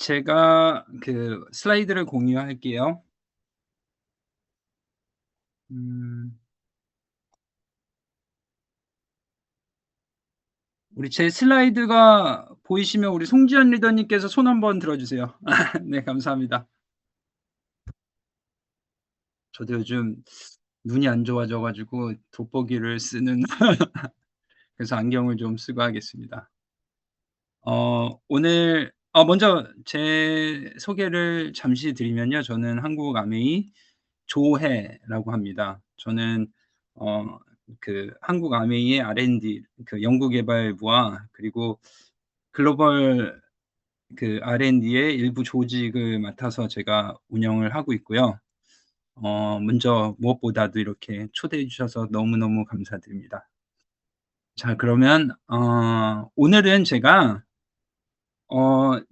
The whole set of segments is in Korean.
제가 그 슬라이드를 공유할게요. 음. 우리 제 슬라이드가 보이시면 우리 송지연 리더님께서 손 한번 들어 주세요. 네, 감사합니다. 저도 요즘 눈이 안 좋아져 가지고 돋보기를 쓰는 그래서 안경을 좀 쓰고 하겠습니다. 오늘 먼저 제 소개를 잠시 드리면요. 저는 한국 아메이 조해라고 합니다. 저는 어 한국 아메이의 R&D 연구개발부와 그리고 글로벌 R&D의 일부 조직을 맡아서 제가 운영을 하고 있고요. 먼저 무엇보다도 이렇게 초대해 주셔서 너무너무 감사드립니다. 자, 그러면 오늘은 제가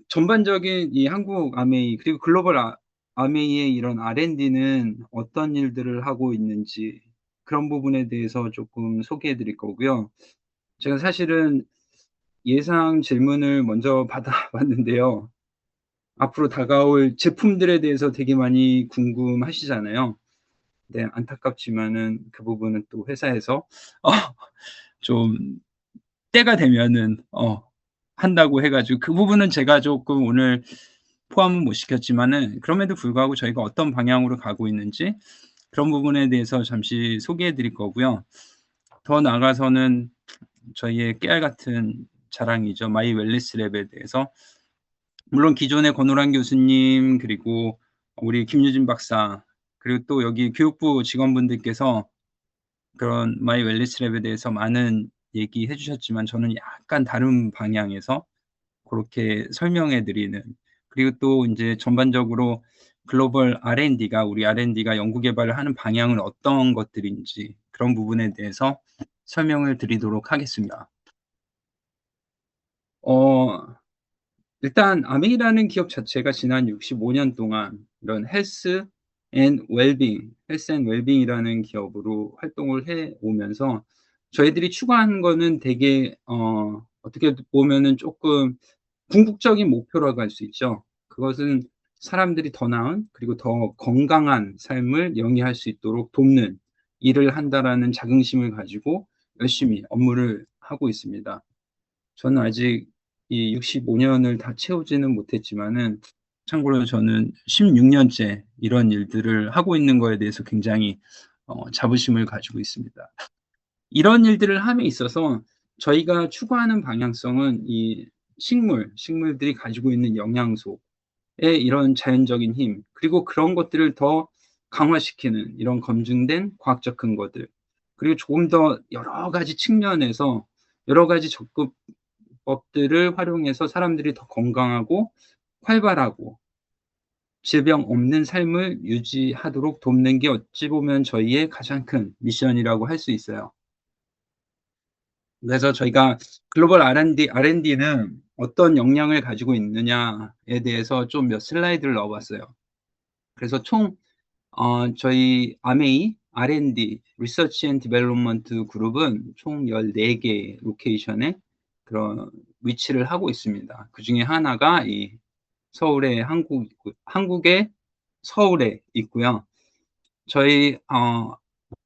전반적인 이 한국 아메이 그리고 글로벌 아메이의 이런 R&D는 어떤 일들을 하고 있는지 그런 부분에 대해서 쪼끔 소개해 드릴 거고요. 제가 사실은 예상 질문을 먼저 받아 봤는데요. 앞으로 다가올 제품들에 대해서 되게 많이 궁금하시잖아요. 네, 안타깝지만은 그 부분은 또 회사에서 어 좀 때가 되면은 한다고 해 가지고 그 부분은 제가 쪼끔 오늘 포함은 못 시켰지만은 그럼에도 불구하고 저희가 어떤 방향으로 가고 있는지 그런 부분에 대해서 잠시 소개해 드릴 거고요. 더 나아가서는 저희의 깨알 같은 자랑이죠. 마이 웰니스 랩에 대해서 물론 기존의 권오란 교수님 그리고 우리 김유진 박사 그리고 또 여기 교육부 직원분들께서 그런 마이 웰니스 랩에 대해서 많은 얘기해 주셨지만 저는 약간 다른 방향에서 고렇게 설명해 드리는 그리고 또 인제 전반적으로 글로벌 R&D가 우리 R&D가 연구 개발을 하는 방향은 어떤 것들인지 그런 부분에 대해서 설명을 드리도록 하겠습니다. 어 일단 아메이라는 기업 자체가 지난 65년 동안 이런 헬스 앤 웰빙이라는 기업으로 활동을 해 오면서 저희들이 추구하는 거는 되게 어떻게 보면은 쪼끔 궁극적인 목표라고 할 수 있죠. 그것은 사람들이 더 나은 그리고 더 건강한 삶을 영위할 수 있도록 돕는 일을 한다라는 자긍심을 가지고 열심히 업무를 하고 있습니다. 저는 아직 이 65 년을 다 채우지는 못했지만은 참고로 저는 16 년째 이런 일들을 하고 있는 거에 대해서 굉장히 자부심을 가지고 있습니다. 이런 일들을 함에 있어서 저희가 추구하는 방향성은 이 식물들이 가지고 있는 영양소의 이런 자연적인 힘 그리고 그런 것들을 더 강화시키는 이런 검증된 과학적 근거들 그리고 조금 더 여러 가지 측면에서 여러 가지 접근법들을 활용해서 사람들이 더 건강하고 활발하고 질병 없는 삶을 유지하도록 돕는 게 어찌 보면 저희의 가장 큰 미션이라고 할 수 있어요. 그래서 저희가 글로벌 R&D는 어떤 역량을 가지고 있느냐에 대해서 좀 몇 슬라이드를 넣어 봤어요. 그래서 총 저희 아메이 R&D 리서치 앤 디벨롭먼트 그룹은 총 14개 로케이션에 그런 위치를 하고 있습니다. 그중에 하나가 이 서울에 한국의 서울에 있고요. 저희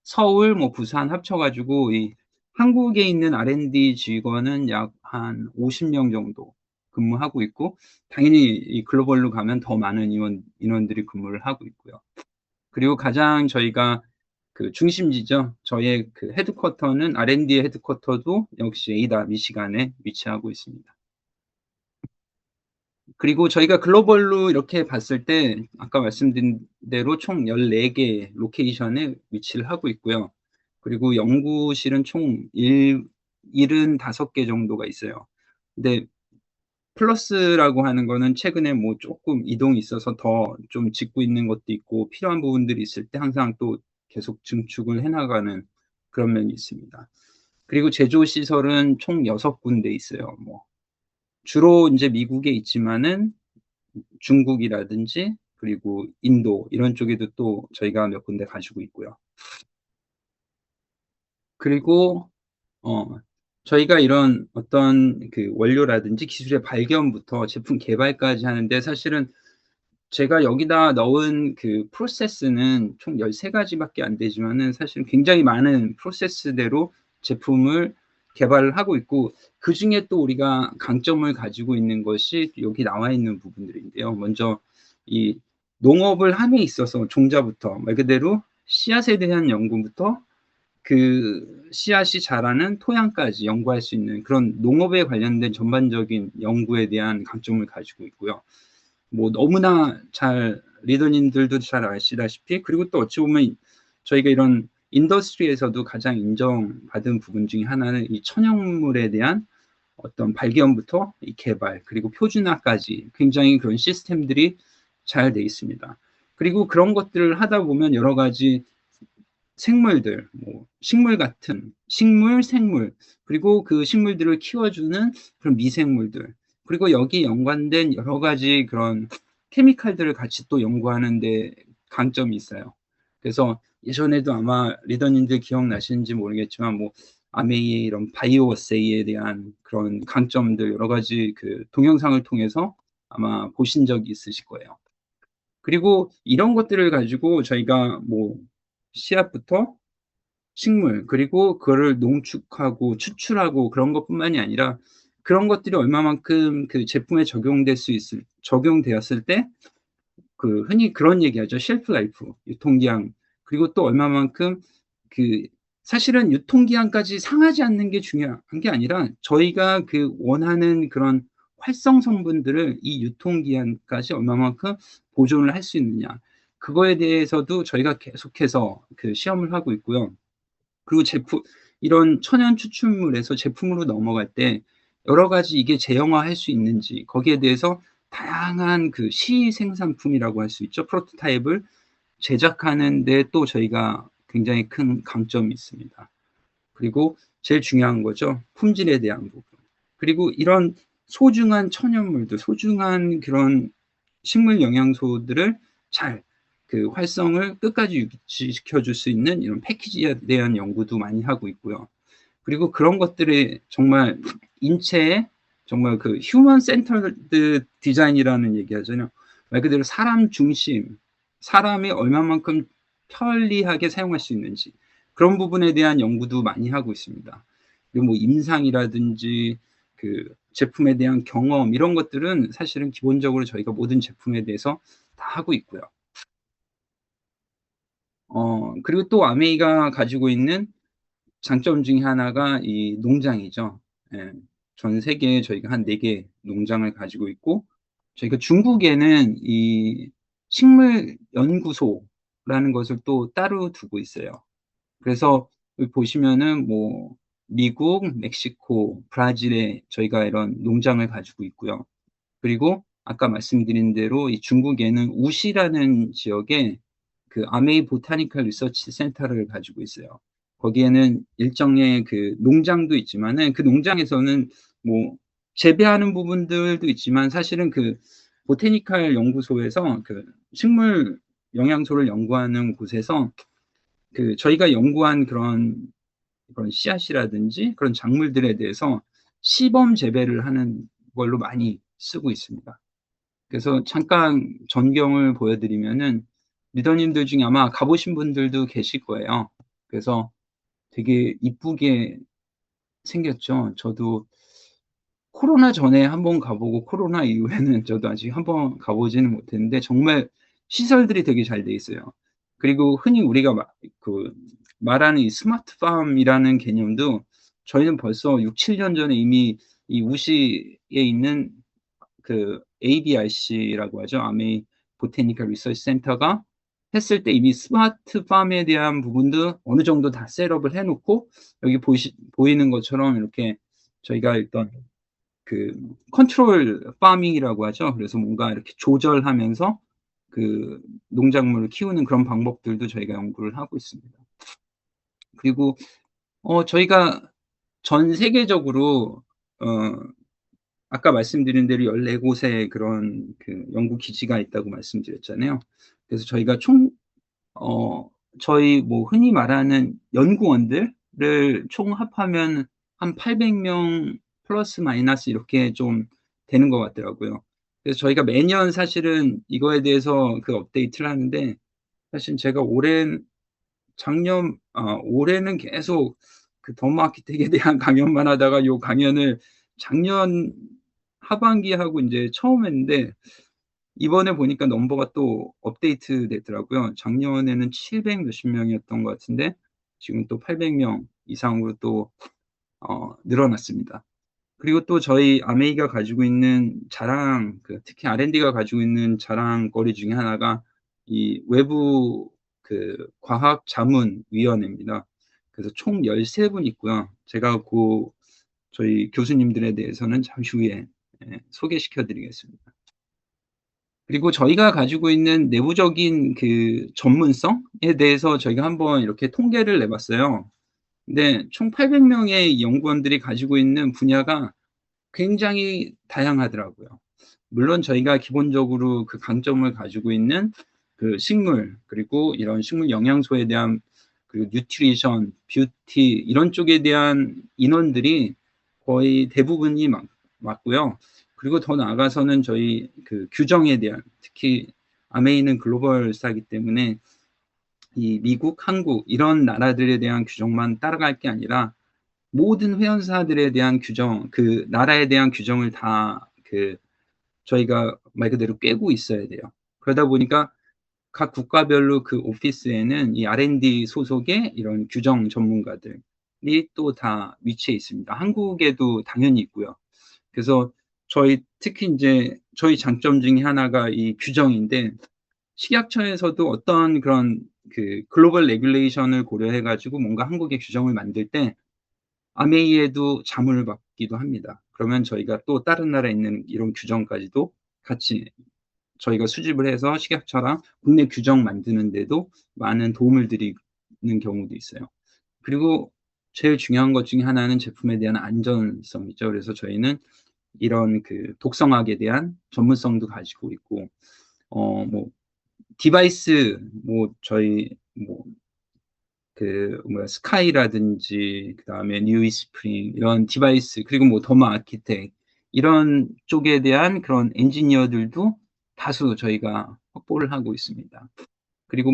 서울 뭐 부산 합쳐 가지고 이 한국에 있는 R&D 직원은 약 한 50명 정도 근무하고 있고 당연히 이 글로벌로 가면 더 많은 인원들이 근무를 하고 있고요. 그리고 가장 저희가 그 중심지죠. 저희의 그 헤드쿼터는 R&D의 헤드쿼터도 역시 에이다 미시간에 위치하고 있습니다. 그리고 저희가 글로벌로 이렇게 봤을 때 아까 말씀드린 대로 총 14개 로케이션에 위치를 하고 있고요. 그리고 연구실은 총 75개 정도가 있어요. 근데 플러스라고 하는 거는 최근에 뭐 쪼끔 이동이 있어서 더 좀 짓고 있는 것도 있고 필요한 부분들이 있을 때 항상 또 계속 증축을 해 나가는 그런 면이 있습니다. 그리고 제조 시설은 총 6 군데 있어요. 뭐 주로 인제 미국에 있지만은 중국이라든지 그리고 인도 이런 쪽에도 또 저희가 몇 군데 가지고 있고요. 그리고 어 저희가 이런 어떤 그 원료라든지 기술의 발견부터 제품 개발까지 하는데 사실은 제가 여기다 넣은 그 프로세스는 총 13 가지밖에 안 되지만은 사실은 굉장히 많은 프로세스대로 제품을 개발을 하고 있고, 그중에 또 우리가 강점을 가지고 있는 것이 여기 나와 있는 부분들인데요. 먼저 이 농업을 함에 있어서 종자부터 말 그대로 씨앗에 대한 연구부터 그 씨앗이 자라는 토양까지 연구할 수 있는 그런 농업에 관련된 전반적인 연구에 대한 강점을 가지고 있고요. 뭐 너무나 잘 리더님들도 잘 아시다시피, 그리고 또 어찌 보면 저희가 이런 인더스트리에서도 가장 인정받은 부분 중에 하나는 이 천연물에 대한 어떤 발견부터 이 개발 그리고 표준화까지 굉장히 그런 시스템들이 잘 돼 있습니다. 그리고 그런 것들을 하다 보면 여러 가지 생물들, 뭐 식물 같은 식물, 생물, 그리고 그 식물들을 키워주는 그런 미생물들, 그리고 여기에 연관된 여러 가지 그런 케미칼들을 같이 또 연구하는 데 강점이 있어요. 그래서 예전에도 아마 리더님들 기억나시는지 모르겠지만 뭐 아메이의 이런 바이오 어세이에 대한 그런 강점들 여러 가지 그 동영상을 통해서 아마 보신 적이 있으실 거예요. 그리고 이런 것들을 가지고 저희가 뭐 씨앗부터 식물, 그리고 그거를 농축하고 추출하고 그런 것뿐만이 아니라 그런 것들이 얼마만큼 그 제품에 적용되었을 때 그 흔히 그런 얘기하죠. 쉘프 라이프, 유통기한. 그리고 또 얼마만큼 그 사실은 유통기한까지 상하지 않는 게 중요한 게 아니라 저희가 그 원하는 그런 활성 성분들을 이 유통기한까지 얼마만큼 보존을 할 수 있느냐. 그거에 대해서도 저희가 계속해서 그 시험을 하고 있고요. 그리고 제품 이런 천연 추출물에서 제품으로 넘어갈 때 여러 가지 이게 제형화할 수 있는지 거기에 대해서 다양한 그 시생산품이라고 할 수 있죠. 프로토타입을 제작하는 데 또 저희가 굉장히 큰 강점이 있습니다. 그리고 제일 중요한 거죠. 품질에 대한 부분. 그리고 이런 소중한 천연물들, 소중한 그런 식물 영양소들을 잘 그 활성을 끝까지 유지시켜 줄 수 있는 이런 패키지에 대한 연구도 많이 하고 있고요. 그리고 그런 것들이 정말 인체에 정말 그 휴먼 센터드 디자인이라는 얘기 하잖아요. 말 그대로 사람 중심, 사람이 얼마만큼 편리하게 사용할 수 있는지 그런 부분에 대한 연구도 많이 하고 있습니다. 그리고 뭐 임상이라든지 그 제품에 대한 경험 이런 것들은 사실은 기본적으로 저희가 모든 제품에 대해서 다 하고 있고요. 그리고 또 아메이가 가지고 있는 장점 중에 하나가 이 농장이죠. 예. 전 세계에 저희가 한 4개 농장을 가지고 있고, 저희가 중국에는 이 식물 연구소라는 것을 또 따로 두고 있어요. 그래서 여기 보시면은 뭐 미국, 멕시코, 브라질에 저희가 이런 농장을 가지고 있고요. 그리고 아까 말씀드린 대로 이 중국에는 우시라는 지역에 그 아메이 보타니컬 리서치 센터를 가지고 있어요. 거기에는 일정의 그 농장도 있지만은 그 농장에서는 뭐 재배하는 부분들도 있지만 사실은 그 보테니컬 연구소에서 그 식물 영양소를 연구하는 곳에서 그 저희가 연구한 그런 씨앗이라든지 그런 작물들에 대해서 시범 재배를 하는 걸로 많이 쓰고 있습니다. 그래서 잠깐 전경을 보여드리면은 리더님들 중에 아마 가보신 분들도 계실 거예요. 그래서 되게 이쁘게 생겼죠. 저도 코로나 전에 한번 가보고 코로나 이후에는 저도 아직 한번 가보지는 못했는데 정말 시설들이 되게 잘 돼 있어요. 그리고 흔히 우리가 그 말하는 이 스마트팜이라는 개념도 저희는 벌써 6-7년 전에 이미 이 우시에 있는 그 ABRC라고 하죠. 아메이 보테니컬 리서치 센터가 했을 때 이미 스마트팜에 대한 부분도 어느 정도 다 셋업을 해 놓고 여기 보이는 것처럼 이렇게 저희가 일단 그 컨트롤 파밍이라고 하죠. 그래서 뭔가 이렇게 조절하면서 그 농작물을 키우는 그런 방법들도 저희가 연구를 하고 있습니다. 그리고 저희가 전 세계적으로 어 아까 말씀드린 대로 14 곳의 그런 그 연구 기지가 있다고 말씀드렸잖아요. 그래서 저희가 총 어 저희 뭐 흔히 말하는 연구원들을 총 합하면 한 800명 플러스 마이너스 이렇게 좀 되는 것 같더라고요. 그래서 저희가 매년 사실은 이거에 대해서 그 업데이트를 하는데, 사실 제가 올해는 계속 그 덤 아키텍에 대한 강연만 하다가 요 강연을 작년 하반기에 하고 인제 처음 했는데, 이번에 보니까 넘버가 또 업데이트 됐더라고요. 작년에는 700 몇십 명이었던 것 같은데 지금 또 800명 이상으로 또 늘어났습니다. 그리고 또 저희 아메이가 가지고 있는 자랑, 특히 R&D가 가지고 있는 자랑거리 중에 하나가 이 외부 과학자문위원회입니다. 그래서 총 13분 있고요. 제가 저희 교수님들에 대해서는 잠시 후에 소개시켜 드리겠습니다. 그리고 저희가 가지고 있는 내부적인 그 전문성에 대해서 저희가 한번 이렇게 통계를 내 봤어요. 근데 총 800 명의 연구원들이 가지고 있는 분야가 굉장히 다양하더라고요. 물론 저희가 기본적으로 그 강점을 가지고 있는 그 식물, 그리고 이런 식물 영양소에 대한, 그리고 뉴트리션, 뷰티 이런 쪽에 대한 인원들이 거의 대부분이 맞고요. 그리고 더 나아가서는 저희 그 규정에 대한, 특히 아메이는 글로벌 사이기 때문에 이 미국, 한국 이런 나라들에 대한 규정만 따라갈 게 아니라 모든 회원사들에 대한 규정, 그 나라에 대한 규정을 다 저희가 말 그대로 꿰고 있어야 돼요. 그러다 보니까 각 국가별로 그 오피스에는 이 R&D 소속의 이런 규정 전문가들이 또 다 위치해 있습니다. 한국에도 당연히 있고요. 그래서 특히 인제 저희 장점 중에 하나가 이 규정인데, 식약처에서도 어떤 그런 그 글로벌 레귤레이션을 고려해 가지고 뭔가 한국의 규정을 만들 때 아메이에도 자문을 받기도 합니다. 그러면 저희가 또 다른 나라에 있는 이런 규정까지도 같이 저희가 수집을 해서 식약처랑 국내 규정 만드는 데도 많은 도움을 드리는 경우도 있어요. 그리고 제일 중요한 것 중에 하나는 제품에 대한 안전성이죠. 그래서 저희는 이런 그 독성학에 대한 전문성도 가지고 있고, 뭐 디바이스, 저희 스카이라든지 그다음에 뉴이스프링 이런 디바이스, 그리고 더마 아키텍 이런 쪽에 대한 그런 엔지니어들도 다수 저희가 확보를 하고 있습니다. 그리고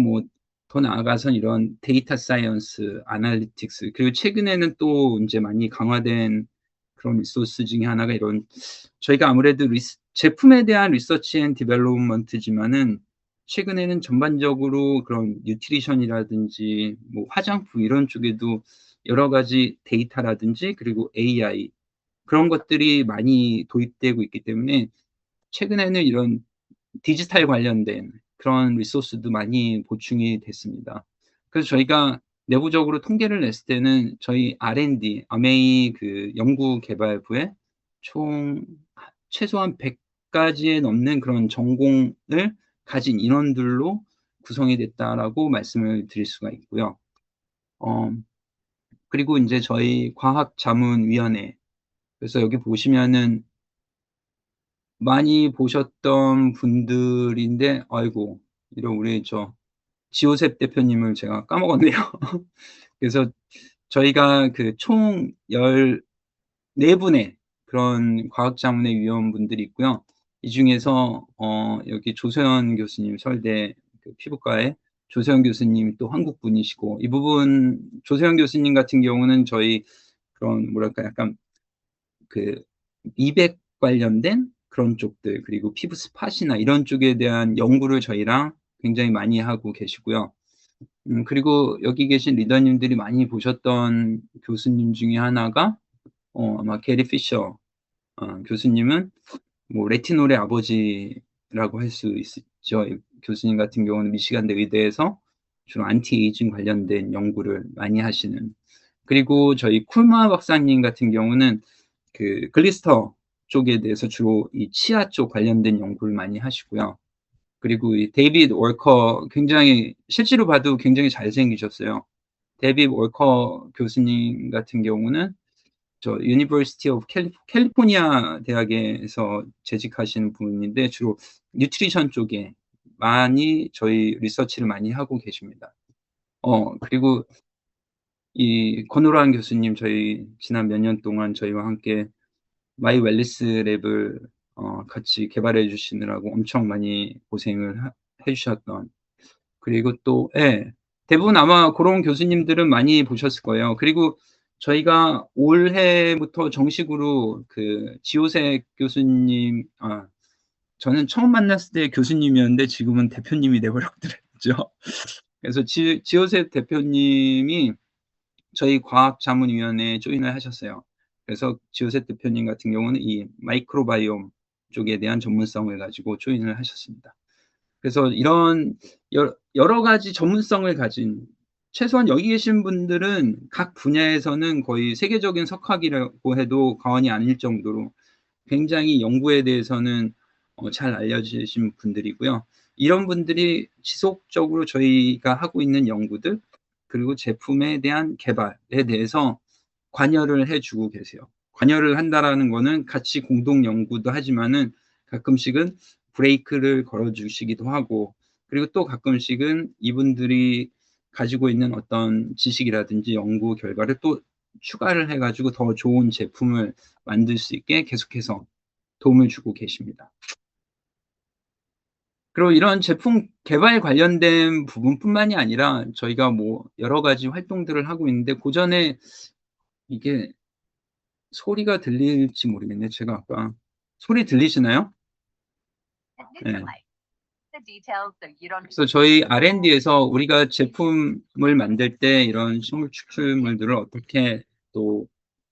더 나아가선 이런 데이터 사이언스, 애널리틱스, 그리고 최근에는 또 인제 많이 강화된 그런 리소스 중에 하나가 이런, 저희가 아무래도 제품에 대한 리서치 앤 디벨롭먼트지만은 최근에는 전반적으로 그런 뉴트리션이라든지 화장품 이런 쪽에도 여러 가지 데이터라든지 그리고 AI 그런 것들이 많이 도입되고 있기 때문에 최근에는 이런 디지털 관련된 그런 리소스도 많이 보충이 됐습니다. 그래서 저희가 내부적으로 통계를 냈을 때는 저희 R&D, 아메이 그 연구개발부에 총 최소한 100 가지에 넘는 그런 전공을 가진 인원들로 구성이 됐다라고 말씀을 드릴 수가 있고요. 어 그리고 인제 저희 과학자문위원회, 그래서 여기 보시면은 많이 보셨던 분들인데, 아이고, 이런 우리 지호셉 대표님을 제가 까먹었네요. 그래서 저희가 그 총 14 분의 그런 과학자문회 위원분들이 있고요. 이 중에서 여기 조소연 교수님, 서울대 그 피부과의 조소연 교수님이 또 한국 분이시고, 이 부분 조소연 교수님 같은 경우는 저희 그런 뭐랄까 약간 그 미백 관련된 그런 쪽들, 그리고 피부 스팟이나 이런 쪽에 대한 연구를 저희랑 굉장히 많이 하고 계시고요. 그리고 여기 계신 리더님들이 많이 보셨던 교수님 중에 하나가 아마 게리 피셔 교수님은 레티놀의 아버지라고 할 수 있죠. 이 교수님 같은 경우는 미시간대 의대에서 주로 안티에이징 관련된 연구를 많이 하시는, 그리고 저희 쿨마 박사님 같은 경우는 그 글리스터 쪽에 대해서 주로 이 치아 쪽 관련된 연구를 많이 하시고요. 그리고 이 데이비드 월커, 굉장히 실제로 봐도 굉장히 잘생기셨어요. 데이비드 월커 교수님 같은 경우는 유니버시티 오브 캘리포니아 대학에서 재직하시는 분인데 주로 뉴트리션 쪽에 많이 저희 리서치를 많이 하고 계십니다. 그리고 이 권오란 교수님 저희 지난 몇 년 동안 저희와 함께 마이 웰니스 랩을 같이 개발해 주시느라고 엄청 많이 고생을 해 주셨던, 그리고 또 예. 대부분 아마 고런 교수님들은 많이 보셨을 거예요. 그리고 저희가 올해부터 정식으로 그 지오색 교수님, 저는 처음 만났을 때 교수님이었는데 지금은 대표님이 돼 버렸더랬죠. 그래서 지오색 대표님이 저희 과학자문위원회에 조인을 하셨어요. 그래서 지오셋 대표님 같은 경우는 이 마이크로바이옴 쪽에 대한 전문성을 가지고 조인을 하셨습니다. 그래서 이런 여러 가지 전문성을 가진, 최소한 여기 계신 분들은 각 분야에서는 거의 세계적인 석학이라고 해도 과언이 아닐 정도로 굉장히 연구에 대해서는 잘 알려지신 분들이고요. 이런 분들이 지속적으로 저희가 하고 있는 연구들, 그리고 제품에 대한 개발에 대해서 관여를 해 주고 계세요. 관여를 한다라는 거는 같이 공동 연구도 하지만은 가끔씩은 브레이크를 걸어 주시기도 하고, 그리고 또 가끔씩은 이분들이 가지고 있는 어떤 지식이라든지 연구 결과를 또 추가를 해 가지고 더 좋은 제품을 만들 수 있게 계속해서 도움을 주고 계십니다. 그리고 이런 제품 개발 관련된 부분뿐만이 아니라 저희가 뭐 여러 가지 활동들을 하고 있는데, 고전에 이게 소리가 들릴지 모르겠네요. 제가 아까 소리 들리시나요? 네. 그래서 저희 R&D에서 우리가 제품을 만들 때 이런 식물 추출물들을 어떻게 또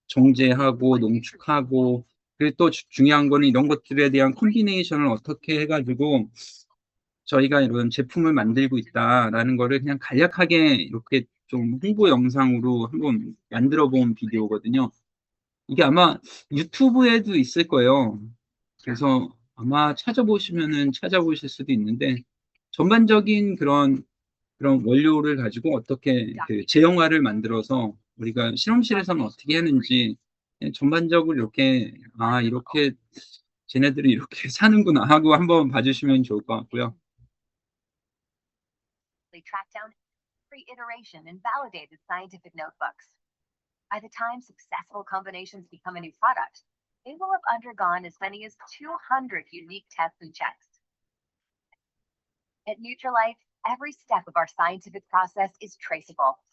정제하고 농축하고, 그리고 또 중요한 거는 이런 것들에 대한 콤비네이션을 어떻게 해 가지고 저희가 이런 제품을 만들고 있다라는 거를 그냥 간략하게 이렇게 좀 홍보 영상으로 한번 만들어 본 비디오거든요. 이게 아마 유튜브에도 있을 거예요. 그래서 아마 찾아보시면은 찾아보실 수도 있는데, 전반적인 그런 원료를 가지고 어떻게 그 제형화를 만들어서 우리가 실험실에서는 어떻게 하는지, 그냥 전반적으로 이렇게 '아 이렇게 쟤네들이 이렇게 사는구나.' 하고 한번 봐 주시면 좋을 것 같고요. Track down every iteration in validated scientific notebooks. By the time successful combinations become a new product, they will have undergone as many as 200 unique tests and checks. At Nutrilite, every step of our scientific process is traceable,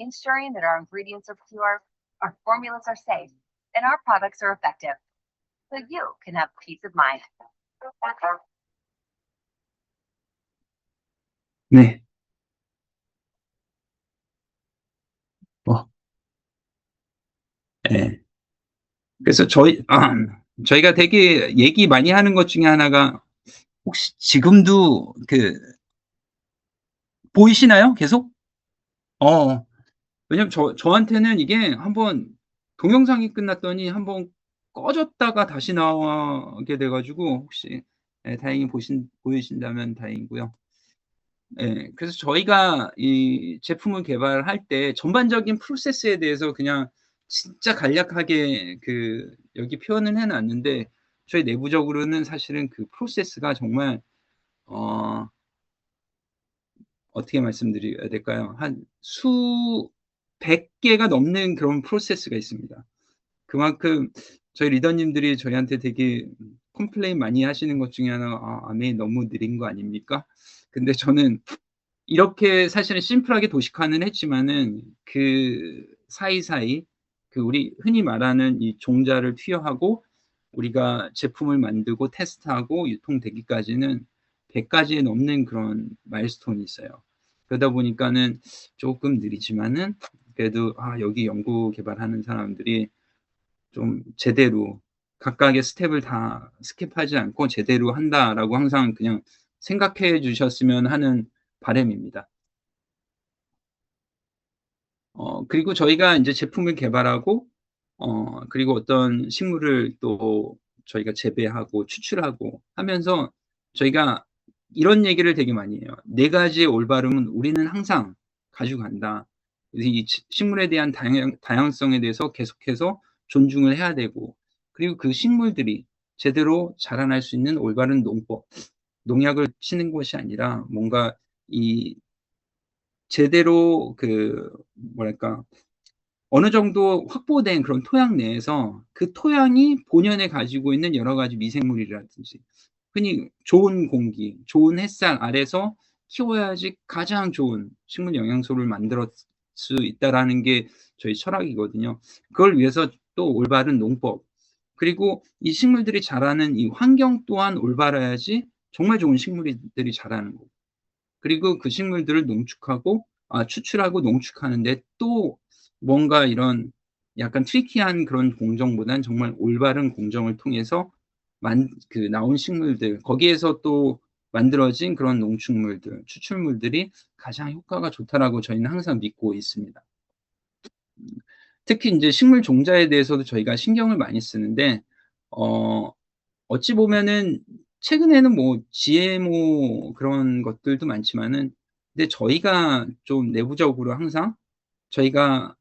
ensuring that our ingredients are pure, our formulas are safe, and our products are effective, so you can have peace of mind. 네. 어 예. 그래서 저희가 되게 얘기 많이 하는 것 중에 하나가, 혹시 지금도 그 보이시나요? 계속? 어. 왜냐면 저한테는 이게 한번 동영상이 끝났더니 한번 꺼졌다가 다시 나오게 돼 가지고, 혹시 다행히 보이신다면 다행이고요. 예. 그래서 저희가 이 제품을 개발할 때 전반적인 프로세스에 대해서 그냥 진짜 간략하게 여기 표현을 해 놨는데, 저희 내부적으로는 사실은 그 프로세스가 정말 어 어떻게 말씀드려야 될까요? 한 수백 개가 넘는 그런 프로세스가 있습니다. 그만큼 저희 리더님들이 저희한테 되게 컴플레인 많이 하시는 것 중에 하나가 아메이 너무 느린 거 아닙니까?" 근데 저는 이렇게 사실은 심플하게 도식화는 했지만은 그 사이사이 우리 흔히 말하는 이 종자를 투여하고 우리가 제품을 만들고 테스트하고 유통되기까지는 100 가지에 넘는 그런 마일스톤이 있어요. 그러다 보니까는 쪼끔 느리지만은 그래도 여기 연구 개발하는 사람들이 좀 제대로 각각의 스텝을 다 스킵하지 않고 제대로 한다라고 항상 그냥 생각해 주셨으면 하는 바람입니다. 그리고 저희가 인제 제품을 개발하고 그리고 어떤 식물을 또 저희가 재배하고 추출하고 하면서 저희가 이런 얘기를 되게 많이 해요. "네 가지의 올바름은 우리는 항상 가지고 간다." 그래서 이 식물에 대한 다양성에 대해서 계속해서 존중을 해야 되고, 그리고 그 식물들이 제대로 자라날 수 있는 올바른 농법, 농약을 치는 것이 아니라 뭔가 이 제대로 뭐랄까 어느 정도 확보된 그런 토양 내에서 그 토양이 본연에 가지고 있는 여러 가지 미생물이라든지 흔히 좋은 공기, 좋은 햇살 아래서 키워야지 가장 좋은 식물 영양소를 만들 수 있다라는 게 저희 철학이거든요. 그걸 위해서 또 올바른 농법, 그리고 이 식물들이 자라는 이 환경 또한 올바라야지 정말 좋은 식물들이 자라는 거고, 그리고 그 식물들을 농축하고 추출하고 농축하는 데 또 뭔가 이런 약간 트리키한 그런 공정보다는 정말 올바른 공정을 통해서 나온 식물들, 거기에서 또 만들어진 그런 농축물들, 추출물들이 가장 효과가 좋다라고 저희는 항상 믿고 있습니다. 특히 인제 식물 종자에 대해서도 저희가 신경을 많이 쓰는데 어 어찌 보면은 최근에는 뭐 GMO 그런 것들도 많지만은, 근데 저희가 좀 내부적으로 항상 저희가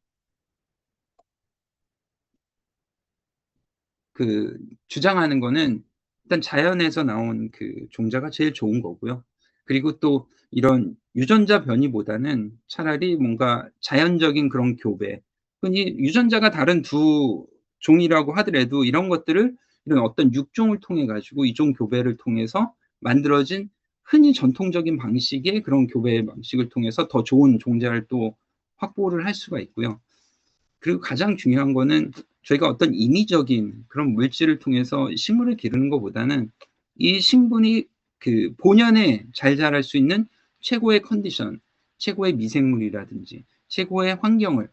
그 주장하는 거는 일단 자연에서 나온 그 종자가 제일 좋은 거고요. 그리고 또 이런 유전자 변이보다는 차라리 뭔가 자연적인 그런 교배, 흔히 유전자가 다른 두 종이라고 하더라도 이런 것들을 이런 어떤 육종을 통해 가지고 이종 교배를 통해서 만들어진 흔히 전통적인 방식의 그런 교배 방식을 통해서 더 좋은 종자를 또 확보를 할 수가 있고요. 그리고 가장 중요한 거는 저희가 어떤 인위적인 그런 물질을 통해서 식물을 기르는 것보다는 이 식물이 그 본연에 잘 자랄 수 있는 최고의 컨디션, 최고의 미생물이라든지 최고의 환경을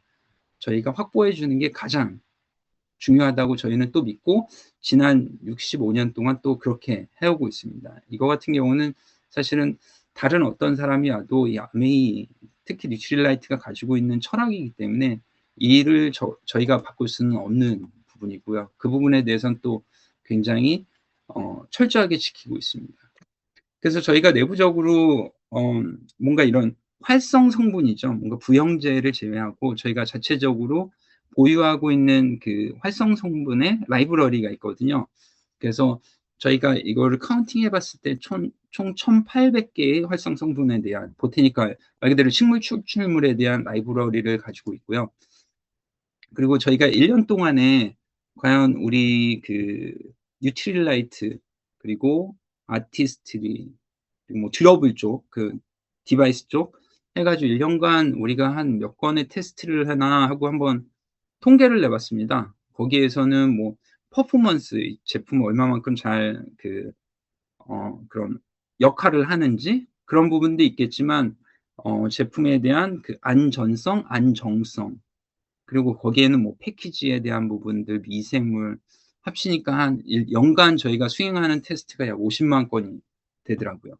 저희가 확보해 주는 게 가장 중요하다고 저희는 또 믿고 지난 65년 동안 또 그렇게 해오고 있습니다. 이거 같은 경우는 사실은 다른 어떤 사람이 와도 이 아메이, 특히 뉴트릴라이트가 가지고 있는 철학이기 때문에 이 일을 저희가 바꿀 수는 없는 부분이고요. 그 부분에 대해서는 또 굉장히 철저하게 지키고 있습니다. 그래서 저희가 내부적으로 뭔가 이런 활성 성분이죠. 뭔가 부영제를 제외하고 저희가 자체적으로 보유하고 있는 그 활성 성분의 라이브러리가 있거든요. 그래서 저희가 이거를 카운팅해 봤을 때 총 1,800 개의 활성 성분에 대한 보테니컬, 말 그대로 식물 추출물에 대한 라이브러리를 가지고 있고요. 그리고 저희가 1년 동안에 과연 우리 그 뉴트릴라이트, 그리고 아티스트리, 그리고 뭐 듀러블 쪽, 그 디바이스 쪽 해 가지고 1 년간 우리가 한 몇 건의 테스트를 하나 하고 한번 통계를 내 봤습니다. 거기에서는 뭐 퍼포먼스, 이 제품을 얼마만큼 잘 그런 역할을 하는지 그런 부분도 있겠지만 제품에 대한 그 안전성, 안정성, 그리고 거기에는 뭐 패키지에 대한 부분들, 미생물 합치니까 한 연간 저희가 수행하는 테스트가 약 50만 건이 되더라고요.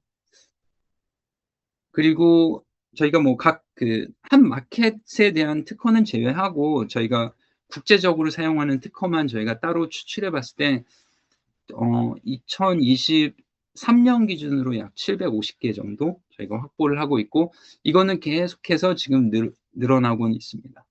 그리고 저희가 뭐 각 그 한 마켓에 대한 특허는 제외하고 저희가 국제적으로 사용하는 특허만 저희가 따로 추출해 봤을 때 2023년 기준으로 약 750개 정도 저희가 확보를 하고 있고, 이거는 계속해서 지금 늘어나고는 있습니다.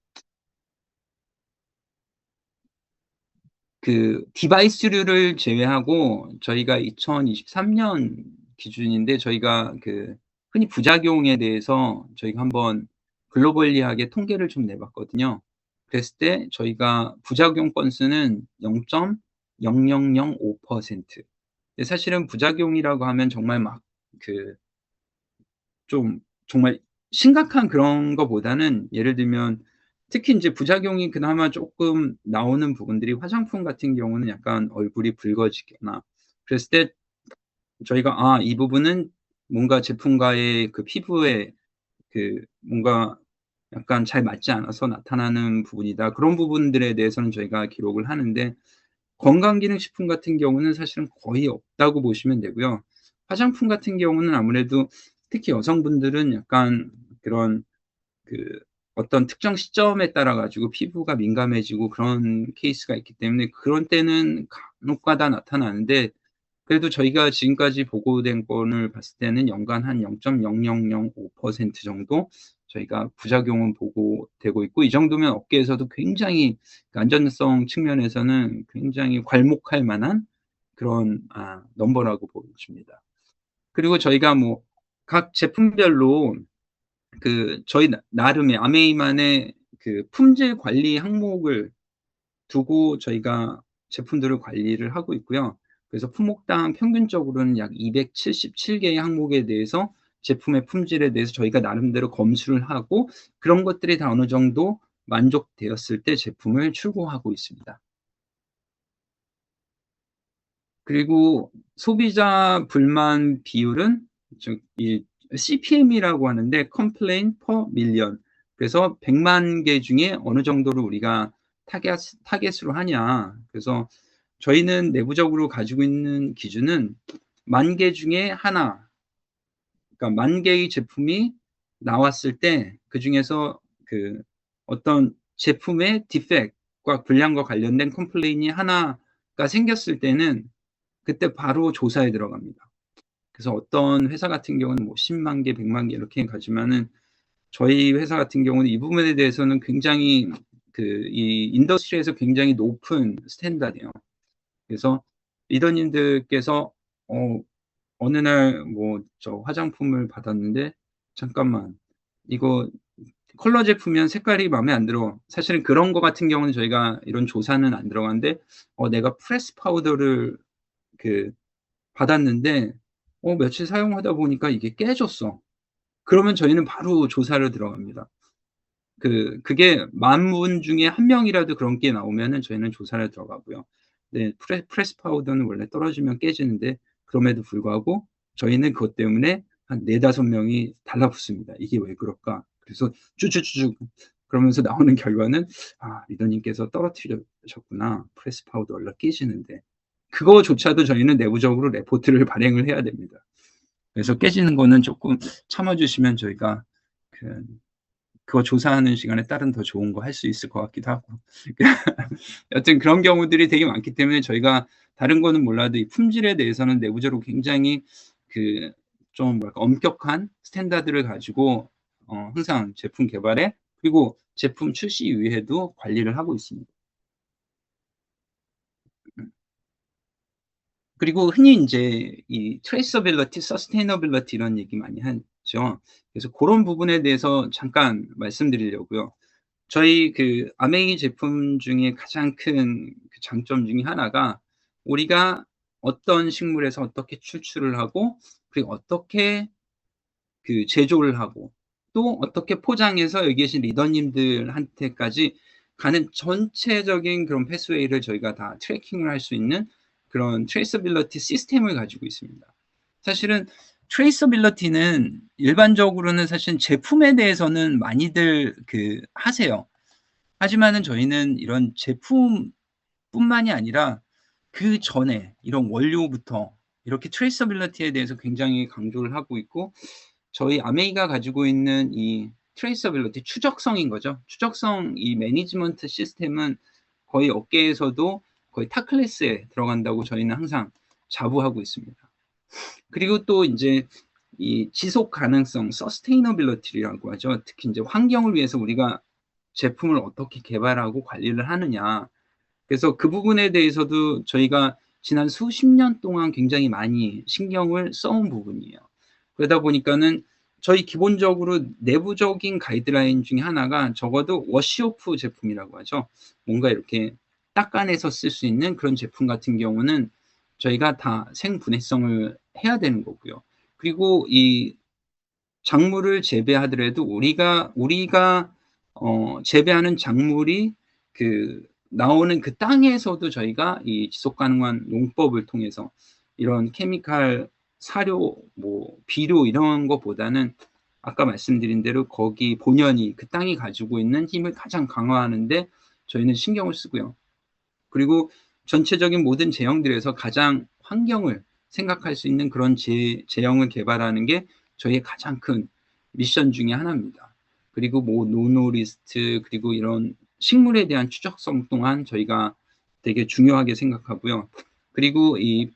그 디바이스류를 제외하고 저희가 2023년 기준인데, 저희가 그 흔히 부작용에 대해서 저희가 한번 글로벌리하게 통계를 좀 내 봤거든요. 그랬을 때 저희가 부작용 건수는 0.0005%. 근데 사실은 부작용이라고 하면 정말 막 그 좀 정말 심각한 그런 거보다는, 예를 들면 특히 인제 부작용이 그나마 쪼끔 나오는 부분들이, 화장품 같은 경우는 약간 얼굴이 붉어지거나 그랬을 때 저희가 이 부분은 뭔가 제품과의 그 피부에 그 뭔가 약간 잘 맞지 않아서 나타나는 부분이다. 그런 부분들에 대해서는 저희가 기록을 하는데, 건강기능식품 같은 경우는 사실은 거의 없다고 보시면 되고요. 화장품 같은 경우는 아무래도 특히 여성분들은 약간 그런 그 어떤 특정 시점에 따라 가지고 피부가 민감해지고 그런 케이스가 있기 때문에 그런 때는 간혹가다 나타나는데, 그래도 저희가 지금까지 보고된 건을 봤을 때는 연간 한 0.0005% 정도 저희가 부작용은 보고되고 있고, 이 정도면 업계에서도 굉장히 그 안전성 측면에서는 굉장히 괄목할 만한 그런 넘버라고 보여집니다. 그리고 저희가 뭐 각 제품별로 그 저희 나름의 아메이만의 그 품질 관리 항목을 두고 저희가 제품들을 관리를 하고 있고요. 그래서 품목당 평균적으로는 약 277 개의 항목에 대해서 제품의 품질에 대해서 저희가 나름대로 검수를 하고 그런 것들이 다 어느 정도 만족되었을 때 제품을 출고하고 있습니다. 그리고 소비자 불만 비율은 이 CPM이라고 하는데 Complaint per Million. 그래서 100만 개 중에 어느 정도를 우리가 타겟으로 하냐. 그래서 저희는 내부적으로 가지고 있는 기준은 10,000개 중에 하나, 그러니까 10,000 개의 제품이 나왔을 때 그중에서 그 어떤 제품의 디펙트과 불량과 관련된 컴플레인이 하나가 생겼을 때는 그때 바로 조사에 들어갑니다. 그래서 어떤 회사 같은 경우는 뭐 10만 개, 100만 개 이렇게 가지만은 저희 회사 같은 경우는 이 부분에 대해서는 굉장히 이 인더스트리에서 굉장히 높은 스탠다드예요. 그래서 리더님들께서 어느 날 뭐 저 화장품을 받았는데 "잠깐만. 이거 컬러 제품이면 색깔이 마음에 안 들어." 사실은 그런 거 같은 경우는 저희가 이런 조사는 안 들어가는데 내가 프레스 파우더를 그 받았는데 며칠 사용하다 보니까 이게 깨졌어. 그러면 저희는 바로 조사를 들어갑니다. 그게 10,000분 중에 1 명이라도 그런 게 나오면은 저희는 조사를 들어가고요. 네, 프레스 파우더는 원래 떨어지면 깨지는데 그럼에도 불구하고 저희는 그것 때문에 한 4-5 명이 달라붙습니다. '이게 왜 그럴까?' 그래서 쭉쭉쭉쭉 그러면서 나오는 결과는 '아 리더님께서 떨어뜨리셨구나. 프레스 파우더 원래 깨지는데.' 그거조차도 저희는 내부적으로 레포트를 발행을 해야 됩니다. 그래서 깨지는 거는 쪼끔 참아 주시면 저희가 그 그거 조사하는 시간에 다른 더 좋은 거 할 수 있을 것 같기도 하고. 여튼 그런 경우들이 되게 많기 때문에 저희가 다른 거는 몰라도 이 품질에 대해서는 내부적으로 굉장히 좀 뭐랄까 엄격한 스탠다드를 가지고 항상 제품 개발에 그리고 제품 출시 이후에도 관리를 하고 있습니다. 그리고 흔히 인제 이 트레이서빌리티, 서스테이너빌리티 이런 얘기 많이 하죠. 그래서 고런 부분에 대해서 잠깐 말씀드리려고요. 저희 아메이 제품 중에 가장 큰 장점 중에 하나가 우리가 어떤 식물에서 어떻게 추출을 하고 그리고 어떻게 제조를 하고 또 어떻게 포장해서 여기 계신 리더님들한테까지 가는 전체적인 그런 패스웨이를 저희가 다 트래킹을 할 수 있는 그런 트레이서빌리티 시스템을 가지고 있습니다. 사실은 트레이서빌리티는 일반적으로는 사실은 제품에 대해서는 많이들 하세요. 하지만은 저희는 이런 제품뿐만이 아니라 그전에 이런 원료부터 이렇게 트레이서빌리티에 대해서 굉장히 강조를 하고 있고 저희 아메이가 가지고 있는 이 트레이서빌리티 추적성인 거죠. 추적성 이 매니지먼트 시스템은 거의 업계에서도 거의 탑 클래스에 들어간다고 저희는 항상 자부하고 있습니다. 그리고 또 인제 이 지속 가능성 서스테이너빌리티라고 하죠. 특히 인제 환경을 위해서 우리가 제품을 어떻게 개발하고 관리를 하느냐. 그래서 그 부분에 대해서도 저희가 지난 수십 년 동안 굉장히 많이 신경을 써온 부분이에요. 그러다 보니까는 저희 기본적으로 내부적인 가이드라인 중에 하나가 적어도 워시오프 제품이라고 하죠. 뭔가 이렇게 닦아내서 쓸 수 있는 그런 제품 같은 경우는 저희가 다 생분해성을 해야 되는 거고요. 그리고 이 작물을 재배하더라도 우리가 재배하는 작물이 나오는 그 땅에서도 저희가 이 지속 가능한 농법을 통해서 이런 케미칼 사료 뭐 비료 이런 것보다는 아까 말씀드린 대로 거기 본연이 그 땅이 가지고 있는 힘을 가장 강화하는 데 저희는 신경을 쓰고요. 그리고 전체적인 모든 제형들에서 가장 환경을 생각할 수 있는 그런 제형을 개발하는 게 저희의 가장 큰 미션 중에 하나입니다. 그리고 뭐 노노리스트 그리고 이런 식물에 대한 추적성 또한 저희가 되게 중요하게 생각하고요. 그리고 이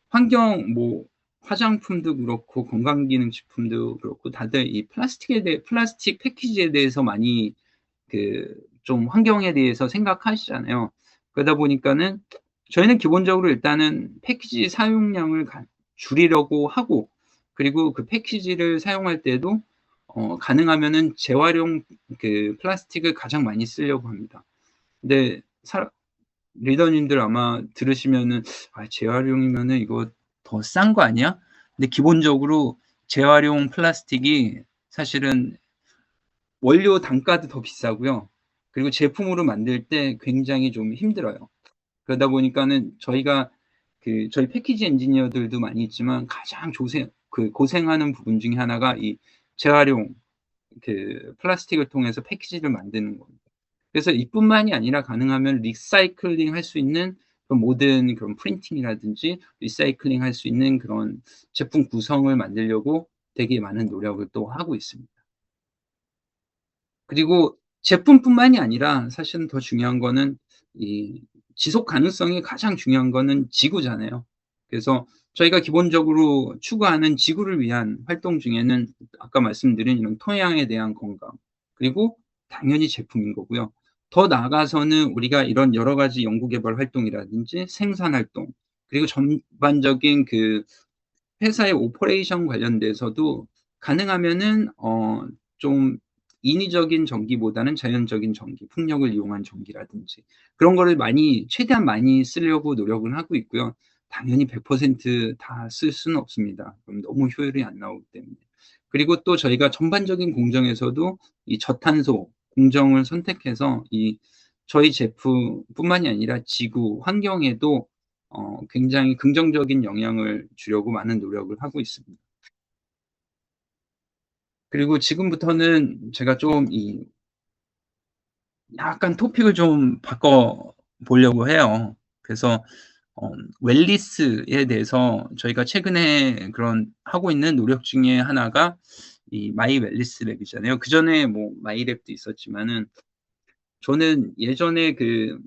환경 뭐 화장품도 그렇고 건강기능식품도 그렇고 다들 이 플라스틱 패키지에 대해서 많이 좀 환경에 대해서 생각하시잖아요. 그러다 보니까는 저희는 기본적으로 일단은 패키지 사용량을 줄이려고 하고 그리고 그 패키지를 사용할 때도 가능하면은 재활용 그 플라스틱을 가장 많이 쓰려고 합니다. 근데 리더님들 아마 들으시면은 '아 재활용이면은 이거 더 싼 거 아니야?' 근데 기본적으로 재활용 플라스틱이 사실은 원료 단가도 더 비싸고요. 그리고 제품으로 만들 때 굉장히 좀 힘들어요. 그러다 보니까는 저희가 저희 패키지 엔지니어들도 많이 있지만 가장 고생하는 부분 중에 하나가 이 재활용 플라스틱을 통해서 패키지를 만드는 겁니다. 그래서 이뿐만이 아니라 가능하면 리사이클링 할 수 있는 그런 모든 그런 프린팅이라든지 리사이클링 할 수 있는 그런 제품 구성을 만들려고 되게 많은 노력을 또 하고 있습니다. 그리고 제품뿐만이 아니라 사실은 더 중요한 거는 이 지속 가능성이 가장 중요한 거는 지구잖아요. 그래서 저희가 기본적으로 추구하는 지구를 위한 활동 중에는 아까 말씀드린 이런 토양에 대한 건강 그리고 당연히 제품인 거고요. 더 나아가서는 우리가 이런 여러 가지 연구 개발 활동이라든지 생산 활동 그리고 전반적인 회사의 오퍼레이션 관련돼서도 가능하면은 좀 인위적인 전기보다는 자연적인 전기, 풍력을 이용한 전기라든지 그런 거를 최대한 많이 쓰려고 노력은 하고 있고요. 당연히 100% 다 쓸 수는 없습니다. 그럼 너무 효율이 안 나오기 때문에. 그리고 또 저희가 전반적인 공정에서도 이 저탄소 공정을 선택해서 저희 제품뿐만이 아니라 지구, 환경에도 굉장히 긍정적인 영향을 주려고 많은 노력을 하고 있습니다. 그리고 지금부터는 제가 좀 약간 토픽을 좀 바꿔 보려고 해요. 그래서 웰니스에 대해서 저희가 최근에 그런 하고 있는 노력 중에 하나가 이 마이 웰니스 랩이잖아요. 그전에 뭐 마이 랩도 있었지만은 저는 예전에 그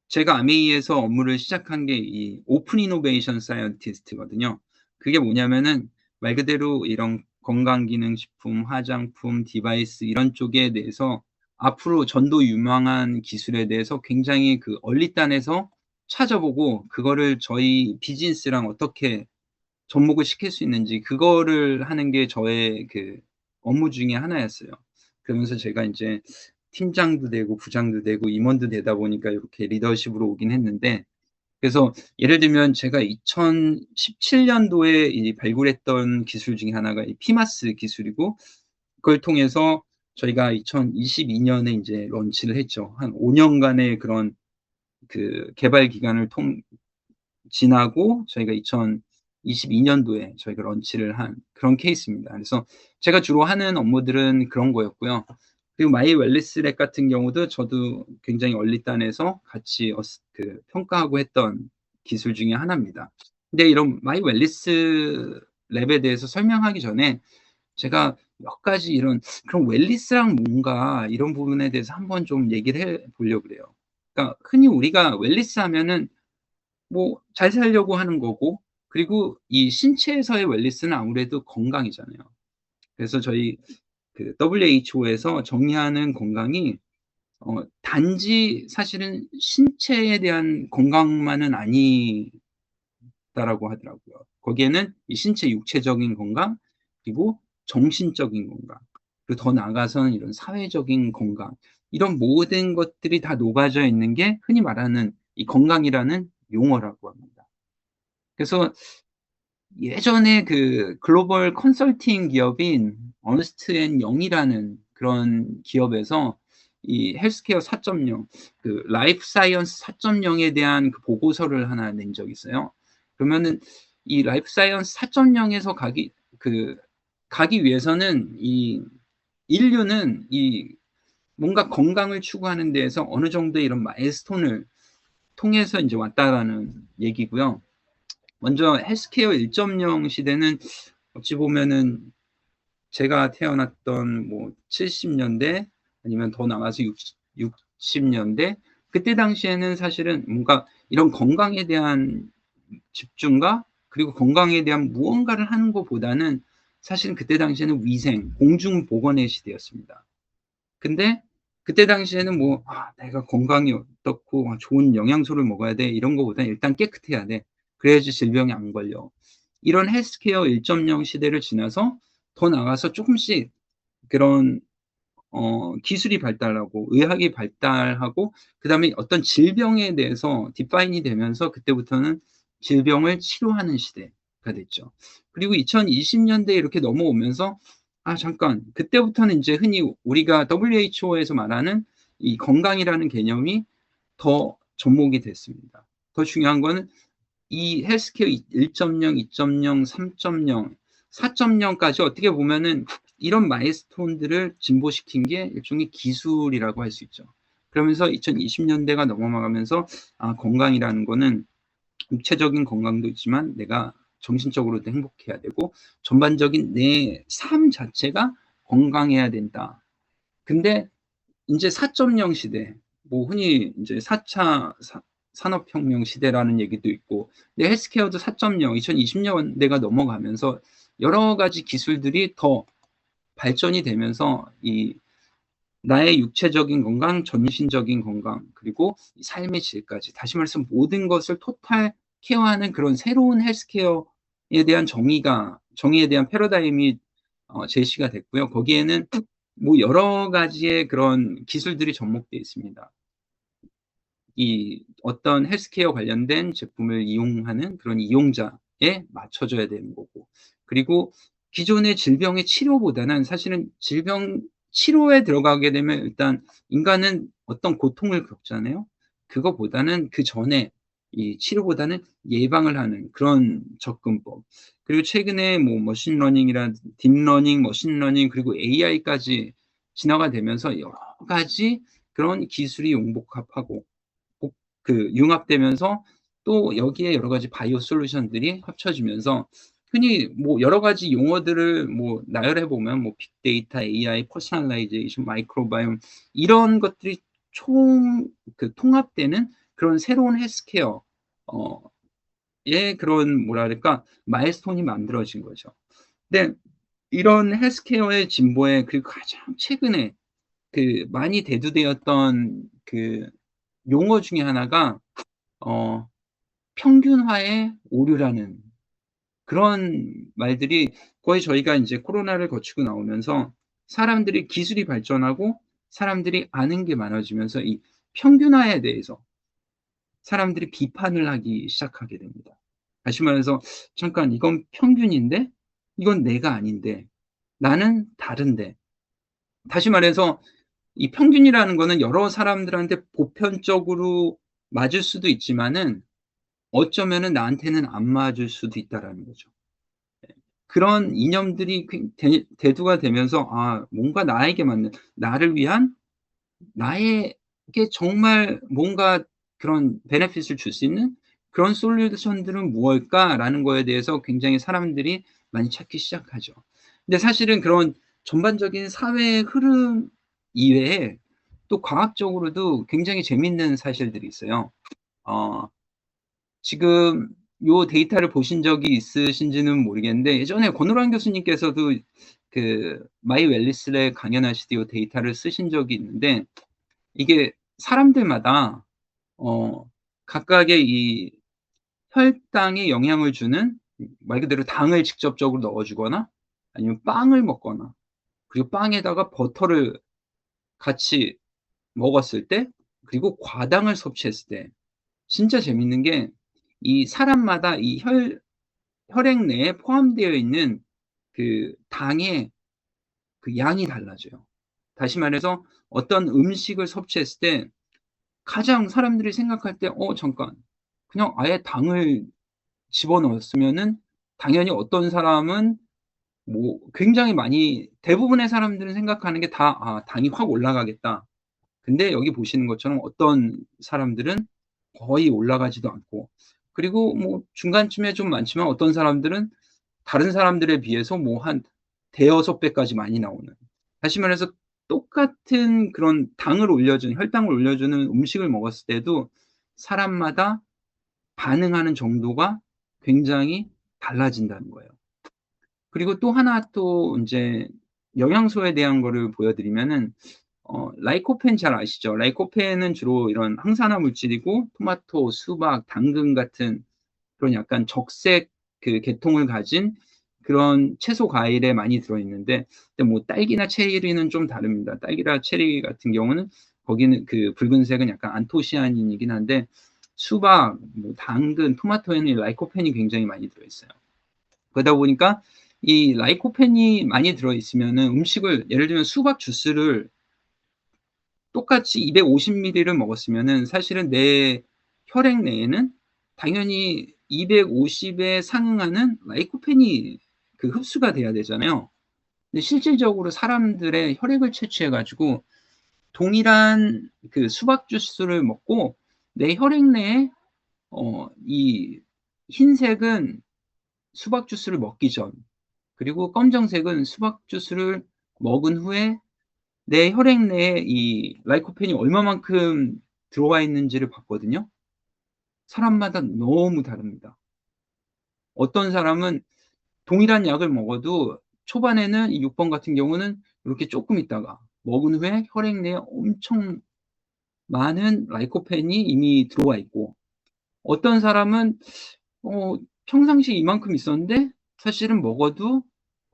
제가 아메이에서 업무를 시작한 게 이 오픈 이노베이션 사이언티스트거든요. 그게 뭐냐면은 말 그대로 이런 건강기능식품, 화장품, 디바이스 이런 쪽에 대해서 앞으로 전도 유망한 기술에 대해서 굉장히 얼리단에서 찾아보고 그거를 저희 비즈니스랑 어떻게 접목을 시킬 수 있는지 그거를 하는 게 저의 업무 중에 하나였어요. 그러면서 제가 인제 팀장도 되고 부장도 되고 임원도 되다 보니까 이렇게 리더십으로 오긴 했는데 그래서 예를 들면 제가 2017 년도에 발굴했던 기술 중에 하나가 이 피마스 기술이고 그걸 통해서 저희가 2022 년에 인제 런치를 했죠. 한 5 년간의 그런 개발 기간을 지나고 저희가 2022 년도에 저희가 런치를 한 그런 케이스입니다. 그래서 제가 주로 하는 업무들은 그런 거였고요. 그리고 마이 웰니스 랩 같은 경우도 저도 굉장히 얼리단에서 같이 평가하고 했던 기술 중에 하나입니다. 근데 이런 마이 웰니스 랩에 대해서 설명하기 전에 제가 몇 가지 그럼 웰니스랑 뭔가 이런 부분에 대해서 한번 좀 얘기를 해 보려고 그래요. 그러니까 흔히 우리가 웰니스 하면은 뭐 잘 살려고 하는 거고 그리고 이 신체에서의 웰니스는 아무래도 건강이잖아요. 그래서 저희 WHO에서 정의하는 건강이 단지 사실은 신체에 대한 건강만은 아니다라고 하더라고요. 거기에는 이 신체 육체적인 건강 그리고 정신적인 건강 그리고 더 나아가서는 이런 사회적인 건강 이런 모든 것들이 다 녹아져 있는 게 흔히 말하는 이 건강이라는 용어라고 합니다. 그래서 예전에 글로벌 컨설팅 기업인 어스트 앤 영이라는 그런 기업에서 이 헬스케어 4.0 라이프 사이언스 4.0에 대한 보고서를 하나 낸 적이 있어요. 그러면은 이 라이프 사이언스 4.0에서 가기 위해서는 이 인류는 뭔가 건강을 추구하는 데에서 어느 정도의 이런 마일스톤을 통해서 인제 왔다라는 얘기고요. 먼저 헬스케어 1.0 시대는 어찌 보면은 제가 태어났던 뭐 70 년대 아니면 더 나가서 60 년대 그때 당시에는 사실은 뭔가 이런 건강에 대한 집중과 그리고 건강에 대한 무언가를 하는 것보다는 사실은 그때 당시에는 위생, 공중 보건의 시대였습니다. 근데 그때 당시에는 뭐 '아 내가 건강이 어떻고 좋은 영양소를 먹어야 돼.' 이런 거보다는 '일단 깨끗해야 돼. 그래야지 질병이 안 걸려.' 이런 헬스케어 1.0 시대를 지나서 더 나아가서 쪼끔씩 그런 기술이 발달하고 의학이 발달하고 그다음에 어떤 질병에 대해서 디파인이 되면서 그때부터는 질병을 치료하는 시대가 됐죠. 그리고 2020 년대에 이렇게 넘어오면서 아 잠깐 그때부터는 인제 흔히 우리가 WHO에서 말하는 이 건강이라는 개념이 더 접목이 됐습니다. 더 중요한 거는 이 헬스케어 1.0, 2.0, 3.0, 4.0까지 어떻게 보면은 이런 마일스톤들을 진보시킨 게 일종의 기술이라고 할 수 있죠. 그러면서 2020 년대가 넘어가면서 아 건강이라는 거는 육체적인 건강도 있지만 내가 정신적으로도 행복해야 되고 전반적인 내 삶 자체가 건강해야 된다. 근데 인제 4.0 시대 뭐 흔히 인제 4차 산업혁명 시대라는 얘기도 있고 근데 헬스케어도 4.0 2020 년대가 넘어가면서 여러 가지 기술들이 더 발전이 되면서 이 나의 육체적인 건강, 정신적인 건강 그리고 이 삶의 질까지 다시 말해서 모든 것을 토탈 케어하는 그런 새로운 헬스케어에 대한 정의에 대한 패러다임이 제시가 됐고요. 거기에는 뭐 여러 가지의 그런 기술들이 접목되어 있습니다. 이 어떤 헬스케어 관련된 제품을 이용하는 그런 이용자에 맞춰져야 되는 거고 그리고 기존의 질병의 치료보다는 사실은 질병 치료에 들어가게 되면 일단 인간은 어떤 고통을 겪잖아요. 그거보다는 그전에 이 치료보다는 예방을 하는 그런 접근법. 그리고 최근에 뭐 머신러닝이란 딥러닝, 머신러닝 그리고 AI까지 진화가 되면서 여러 가지 그런 기술이 융복합하고 융합되면서 또 여기에 여러 가지 바이오 솔루션들이 합쳐지면서 흔히 뭐 여러 가지 용어들을 뭐 나열해 보면 뭐 빅데이터, AI, 퍼스널라이제이션, 마이크로바이옴 이런 것들이 총 통합되는 그런 새로운 헬스케어 어 의 그런 뭐랄까 마일스톤이 만들어진 거죠. 근데 이런 헬스케어의 진보에 그리고 가장 최근에 많이 대두되었던 용어 중에 하나가 어 평균화의 오류라는 그런 말들이 거의 저희가 인제 코로나를 거치고 나오면서 사람들이 기술이 발전하고 사람들이 아는 게 많아지면서 이 평균화에 대해서 사람들이 비판을 하기 시작하게 됩니다. 다시 말해서 '잠깐 이건 평균인데 이건 내가 아닌데. 나는 다른데.' 다시 말해서 이 평균이라는 거는 여러 사람들한테 보편적으로 맞을 수도 있지만은 어쩌면은 나한테는 안 맞을 수도 있다라는 거죠. 그런 이념들이 대두가 되면서 아 뭔가 나에게 맞는 나를 위한 나에게 정말 뭔가 그런 베네핏을 줄 수 있는 그런 솔루션들은 무엇일까라는 거에 대해서 굉장히 사람들이 많이 찾기 시작하죠. 근데 사실은 그런 전반적인 사회의 흐름 이외에 또 과학적으로도 굉장히 재밌는 사실들이 있어요. 어 지금 요 데이터를 보신 적이 있으신지는 모르겠는데 예전에 권오란 교수님께서도 마이 웰리스에 강연하실 때 요 데이터를 쓰신 적이 있는데 이게 사람들마다 어 각각의 이 혈당에 영향을 주는 말 그대로 당을 직접적으로 넣어 주거나 아니면 빵을 먹거나 그리고 빵에다가 버터를 같이 먹었을 때 그리고 과당을 섭취했을 때 진짜 재밌는 게 이 사람마다 이 혈액 내에 포함되어 있는 당의 양이 달라져요. 다시 말해서 어떤 음식을 섭취했을 때 가장 사람들이 생각할 때 '어 잠깐 그냥 아예 당을 집어넣었으면은 당연히 어떤 사람은 뭐 굉장히 많이 대부분의 사람들은 생각하는 게 다 '아 당이 확 올라가겠다.' 근데 여기 보시는 것처럼 어떤 사람들은 거의 올라가지도 않고 그리고 뭐 중간쯤에 좀 많지만 어떤 사람들은 다른 사람들에 비해서 뭐 한 대여섯 배까지 많이 나오는. 다시 말해서 똑같은 그런 당을 올려주는 혈당을 올려주는 음식을 먹었을 때도 사람마다 반응하는 정도가 굉장히 달라진다는 거예요. 그리고 또 하나 또 인제 영양소에 대한 거를 보여드리면은 라이코펜 잘 아시죠? 라이코펜은 주로 이런 항산화 물질이고 토마토, 수박, 당근 같은 그런 약간 적색 계통을 가진 그런 채소 과일에 많이 들어있는데, 근데 뭐 딸기나 체리는 좀 다릅니다. 딸기나 체리 같은 경우는 거기는 그 붉은색은 약간 안토시아닌이긴 한데, 수박, 뭐 당근, 토마토에는 라이코펜이 굉장히 많이 들어있어요. 그러다 보니까 이 라이코펜이 많이 들어있으면은 음식을, 예를 들면 수박 주스를 똑같이 250ml를 먹었으면은 사실은 내 혈액 내에는 당연히 250에 상응하는 라이코펜이 그 흡수가 돼야 되잖아요. 근데 실질적으로 사람들의 혈액을 채취해 가지고 동일한 그 수박 주스를 먹고 내 혈액 내에 이 흰색은 수박 주스를 먹기 전, 그리고 검정색은 수박 주스를 먹은 후에 내 혈액 내에 이 라이코펜이 얼마만큼 들어와 있는지를 봤거든요. 사람마다 너무 다릅니다. 어떤 사람은 동일한 약을 먹어도 초반에는 이 6번 같은 경우는 이렇게 조금 있다가 먹은 후에 혈액 내에 엄청 많은 라이코펜이 이미 들어와 있고, 어떤 사람은 어 평상시에 이만큼 있었는데 사실은 먹어도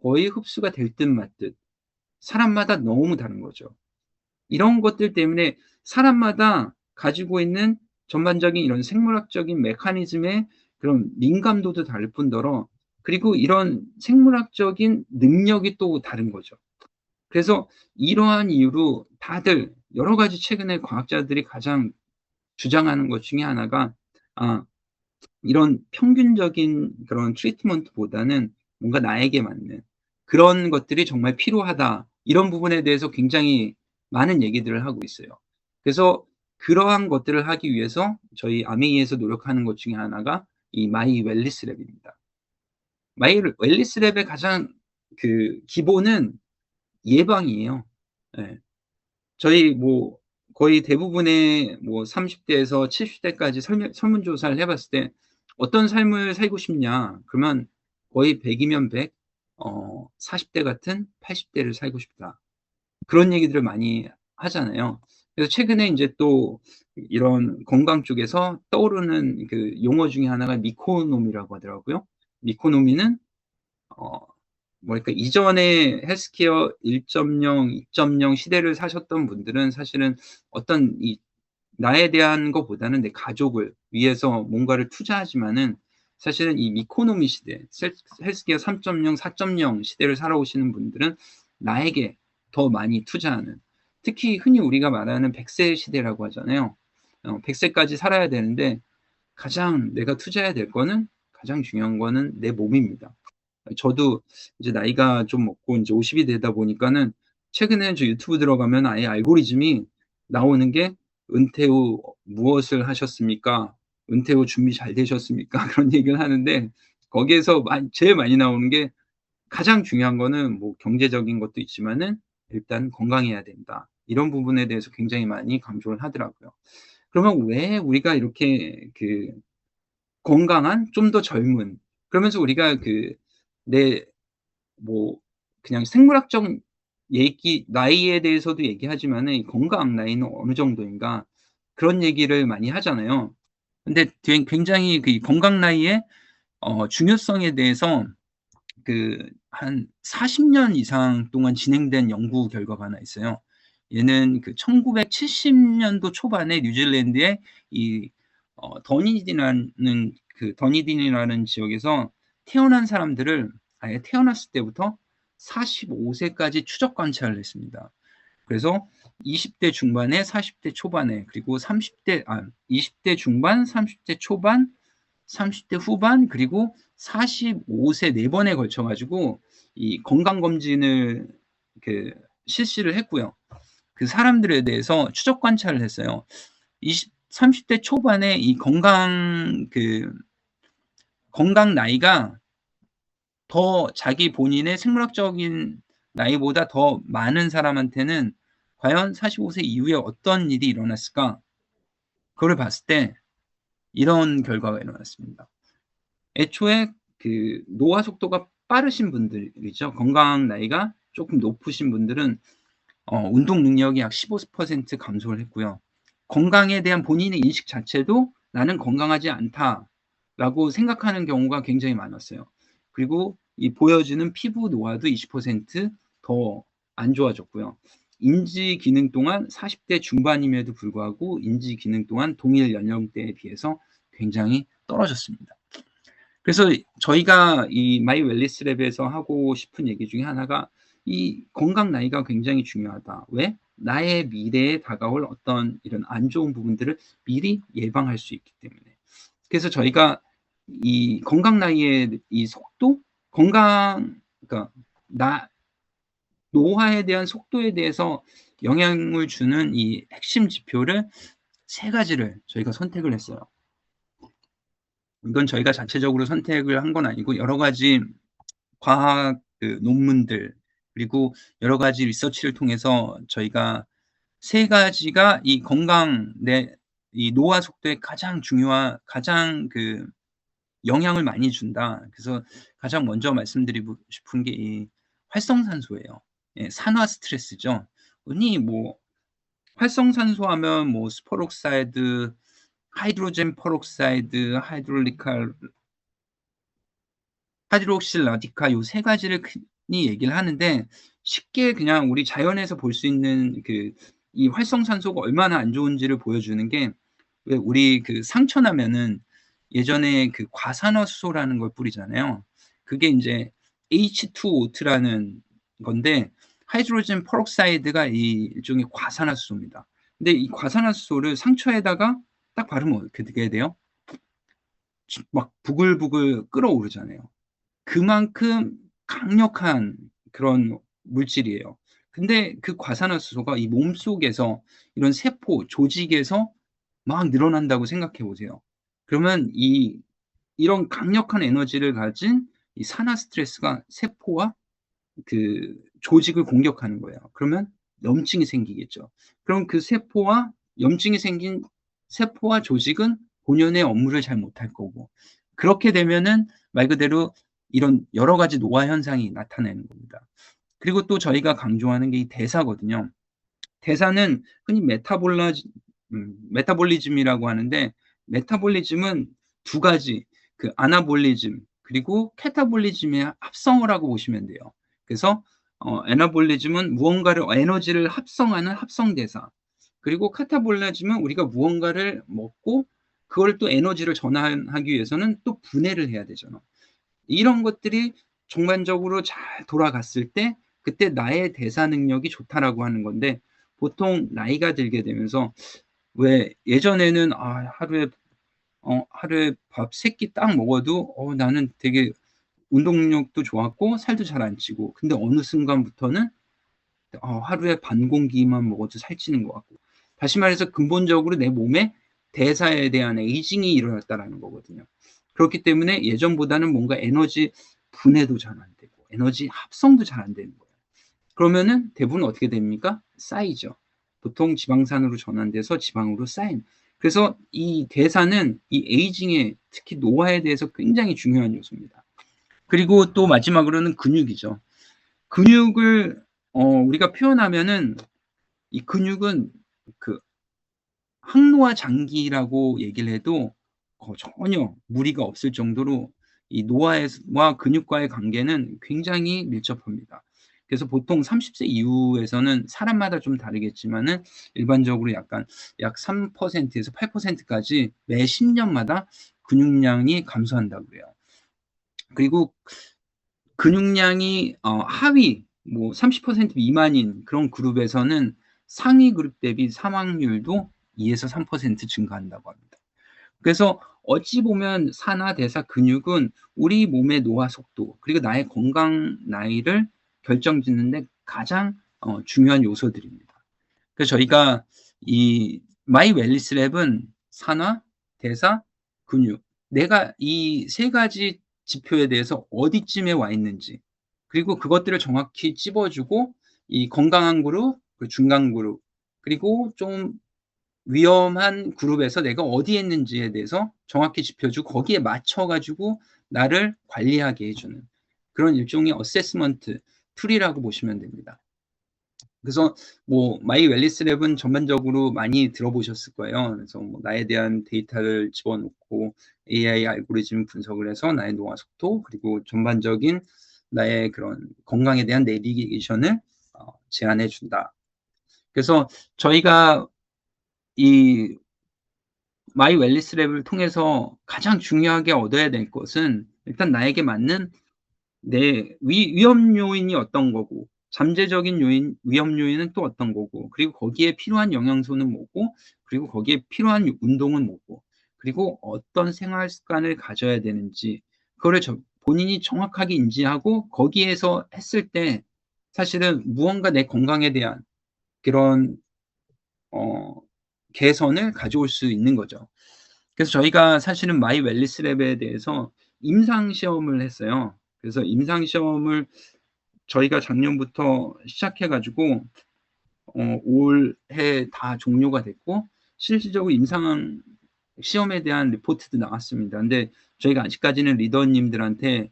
거의 흡수가 될 듯 말 듯. 사람마다 너무 다른 거죠. 이런 것들 때문에 사람마다 가지고 있는 전반적인 이런 생물학적인 메커니즘의 그런 민감도도 다를 뿐더러, 그리고 이런 생물학적인 능력이 또 다른 거죠. 그래서 이러한 이유로 다들 여러 가지 최근에 과학자들이 가장 주장하는 것 중에 하나가, 아, 이런 평균적인 그런 트리트먼트보다는 뭔가 나에게 맞는 그런 것들이 정말 필요하다. 이런 부분에 대해서 굉장히 많은 얘기들을 하고 있어요. 그래서 그러한 것들을 하기 위해서 저희 아메이에서 노력하는 것 중에 하나가 이 마이 웰리스 랩입니다. 마이 웰리스 랩의 가장 그 기본은 예방이에요. 예. 저희 뭐 거의 대부분의 뭐 30 대에서 70 대까지 설문조사를 해 봤을 때 "어떤 삶을 살고 싶냐?" 그러면 거의 100 이면 100, 40대 같은 80 대를 살고 싶다. 그런 얘기들을 많이 하잖아요. 그래서 최근에 인제 또 이런 건강 쪽에서 떠오르는 그 용어 중에 하나가 미코노미라고 하더라고요. 미코노미는 어 뭐랄까, 이전에 헬스케어 1.0, 2.0 시대를 사셨던 분들은 사실은 어떤 이 나에 대한 것보다는 내 가족을 위해서 뭔가를 투자하지만은, 사실은 이 미코노미 시대, 헬스케어 3.0, 4.0 시대를 살아오시는 분들은 나에게 더 많이 투자하는, 특히 흔히 우리가 말하는 100세 시대라고 하잖아요. 100 세까지 살아야 되는데 가장 내가 투자해야 될 거는, 가장 중요한 거는 내 몸입니다. 저도 이제 나이가 좀 먹고 인제 50이 되다 보니까는 최근에 저 유튜브 들어가면 아예 알고리즘이 나오는 게 "은퇴 후 무엇을 하셨습니까? 은퇴 후 준비 잘 되셨습니까?" 그런 얘기를 하는데, 거기에서 제일 많이 나오는 게, 가장 중요한 거는 뭐 경제적인 것도 있지만은 "일단 건강해야 된다." 이런 부분에 대해서 굉장히 많이 강조를 하더라고요. 그러면 왜 우리가 이렇게 그 건강한, 좀 더 젊은, 그러면서 우리가 그 내 뭐 그냥 생물학적 얘기, 나이에 대해서도 얘기하지만은 이 건강 나이는 어느 정도인가, 그런 얘기를 많이 하잖아요. 근데 굉장히 그 이 건강 나이의 중요성에 대해서 그 한 40년 이상 동안 진행된 연구 결과가 하나 있어요. 얘는 그 1970 년도 초반에 뉴질랜드의 이 더니딘이라는 지역에서 태어난 사람들을 아예 태어났을 때부터 45 세까지 추적 관찰을 했습니다. 그래서 20대 중반에, 40대 초반에, 그리고 20대 중반, 30대 초반, 30대 후반, 그리고 45세 4 번에 걸쳐 가지고 이 건강 검진을 그 실시를 했고요. 그 사람들에 대해서 추적 관찰을 했어요. 30대 초반에 이 건강 나이가 더 자기 본인의 생물학적인 나이보다 더 많은 사람한테는 과연 45세 이후에 어떤 일이 일어났을까? 그거를 봤을 때 이런 결과가 일어났습니다. 애초에 그 노화 속도가 빠르신 분들이죠. 건강 나이가 쪼끔 높으신 분들은 운동 능력이 약 15% 감소를 했고요. 건강에 대한 본인의 인식 자체도 '나는 건강하지 않다.'라고 생각하는 경우가 굉장히 많았어요. 그리고 이 보여지는 피부 노화도 20% 더 안 좋아졌고요. 인지 기능 또한 40대 중반임에도 불구하고 인지 기능 또한 동일 연령대에 비해서 굉장히 떨어졌습니다. 그래서 저희가 이 마이 웰니스 랩에서 하고 싶은 얘기 중에 하나가 이 건강 나이가 굉장히 중요하다. 왜? 나의 미래에 다가올 어떤 이런 안 좋은 부분들을 미리 예방할 수 있기 때문에. 그래서 저희가 이 건강 나이의 이 속도, 그러니까 노화에 대한 속도에 대해서 영향을 주는 이 핵심 지표를 3가지를 저희가 선택을 했어요. 이건 저희가 자체적으로 선택을 한 건 아니고 여러 가지 과학 논문들 그리고 여러 가지 리서치를 통해서 저희가 3가지가 이 이 노화 속도에 가장 영향을 많이 준다. 그래서 가장 먼저 말씀드리고 싶은 게 이 활성산소예요. 예, 산화 스트레스죠. 흔히 뭐 활성산소 하면 뭐 스포록사이드, 하이드로젠 퍼록사이드, 하이드록실 라디카 요 3가지를 흔히 얘기를 하는데 쉽게 그냥 우리 자연에서 볼 수 있는 이 활성산소가 얼마나 안 좋은지를 보여주는 게 왜 우리 상처 나면은 예전에 과산화수소라는 걸 뿌리잖아요. 그게 인제 H2O2라는 건데 하이드로젠 퍼록사이드가 이 일종의 과산화수소입니다. 근데 이 과산화수소를 상처에다가 딱 바르면 어떻게 돼요? 막 부글부글 끓어오르잖아요. 그만큼 강력한 그런 물질이에요. 근데 그 과산화수소가 이 몸속에서 이런 세포, 조직에서 막 늘어난다고 생각해 보세요. 그러면 이런 강력한 에너지를 가진 이 산화 스트레스가 세포와 조직을 공격하는 거예요. 그러면 염증이 생기겠죠. 그럼 그 염증이 생긴 세포와 조직은 본연의 업무를 잘 못할 거고 그렇게 되면은 말 그대로 이런 여러 가지 노화 현상이 나타나는 겁니다. 그리고 또 저희가 강조하는 게 이 대사거든요. 대사는 흔히 메타볼리즘이라고 하는데 메타볼리즘은 2가지 아나볼리즘 그리고 캐타볼리즘의 합성어라고 보시면 돼요. 그래서 애나볼리즘은 무언가를 에너지를 합성하는 합성대사. 그리고 카타볼리즘은 우리가 무언가를 먹고 그걸 또 에너지를 전환하기 위해서는 또 분해를 해야 되잖아. 이런 것들이 종반적으로 잘 돌아갔을 때 그때 나의 대사 능력이 좋다라고 하는 건데 보통 나이가 들게 되면서 왜 예전에는 하루에 밥 3끼 딱 먹어도 나는 되게 운동력도 좋았고 살도 잘 안 찌고 근데 어느 순간부터는 하루에 반 공기만 먹어도 살찌는 것 같고 다시 말해서 근본적으로 내 몸에 대사에 대한 에이징이 일어났다라는 거거든요. 그렇기 때문에 예전보다는 뭔가 에너지 분해도 잘 안 되고 에너지 합성도 잘 안 되는 거예요. 그러면은 대부분 어떻게 됩니까? 쌓이죠. 보통 지방산으로 전환돼서 지방으로 쌓인. 그래서 이 대사는 이 에이징에 특히 노화에 대해서 굉장히 중요한 요소입니다. 그리고 또 마지막으로는 근육이죠. 근육을 우리가 표현하면은 이 근육은 그 항노화 장기라고 얘기를 해도 전혀 무리가 없을 정도로 이 노화와 근육과의 관계는 굉장히 밀접합니다. 그래서 보통 30세 이후에서는 사람마다 좀 다르겠지만은 일반적으로 약 3%에서 8%까지 매 10년마다 근육량이 감소한다고 그래요. 그리고 근육량이 하위 뭐 30% 미만인 그런 그룹에서는 상위 그룹 대비 사망률도 2에서 3% 증가한다고 합니다. 그래서 어찌 보면 산화, 대사, 근육은 우리 몸의 노화 속도 그리고 나의 건강 나이를 결정짓는데 가장 중요한 요소들입니다. 그래서 저희가 이 마이 웰니스 랩은 산화, 대사, 근육 내가 이 3가지 지표에 대해서 어디쯤에 와 있는지 그리고 그것들을 정확히 찝어주고 이 건강한 그룹, 중간 그룹 그리고 좀 위험한 그룹에서 내가 어디에 있는지에 대해서 정확히 짚어주고 거기에 맞춰 가지고 나를 관리하게 해 주는 그런 일종의 어세스먼트 툴이라고 보시면 됩니다. 그래서 뭐 마이 웰니스 랩은 전반적으로 많이 들어보셨을 거예요. 그래서 뭐 나에 대한 데이터를 집어넣고 AI 알고리즘 분석을 해서 나의 노화 속도 그리고 전반적인 나의 그런 건강에 대한 내비게이션을 제안해 준다. 그래서 저희가 이 마이 웰니스 랩을 통해서 가장 중요하게 얻어야 될 것은 일단 나에게 맞는 내 위험 요인이 어떤 거고 잠재적인 요인 위험 요인은 또 어떤 거고 그리고 거기에 필요한 영양소는 뭐고 그리고 거기에 필요한 운동은 뭐고 그리고 어떤 생활 습관을 가져야 되는지 그거를 본인이 정확하게 인지하고 거기에서 했을 때 사실은 무언가 내 건강에 대한 그런 어 개선을 가져올 수 있는 거죠. 그래서 저희가 사실은 마이 웰니스 랩에 대해서 임상 시험을 했어요. 그래서 임상 시험을 저희가 작년부터 시작해 가지고 올해 다 종료가 됐고 실질적으로 임상 시험에 대한 리포트도 나왔습니다. 근데 저희가 아직까지는 리더님들한테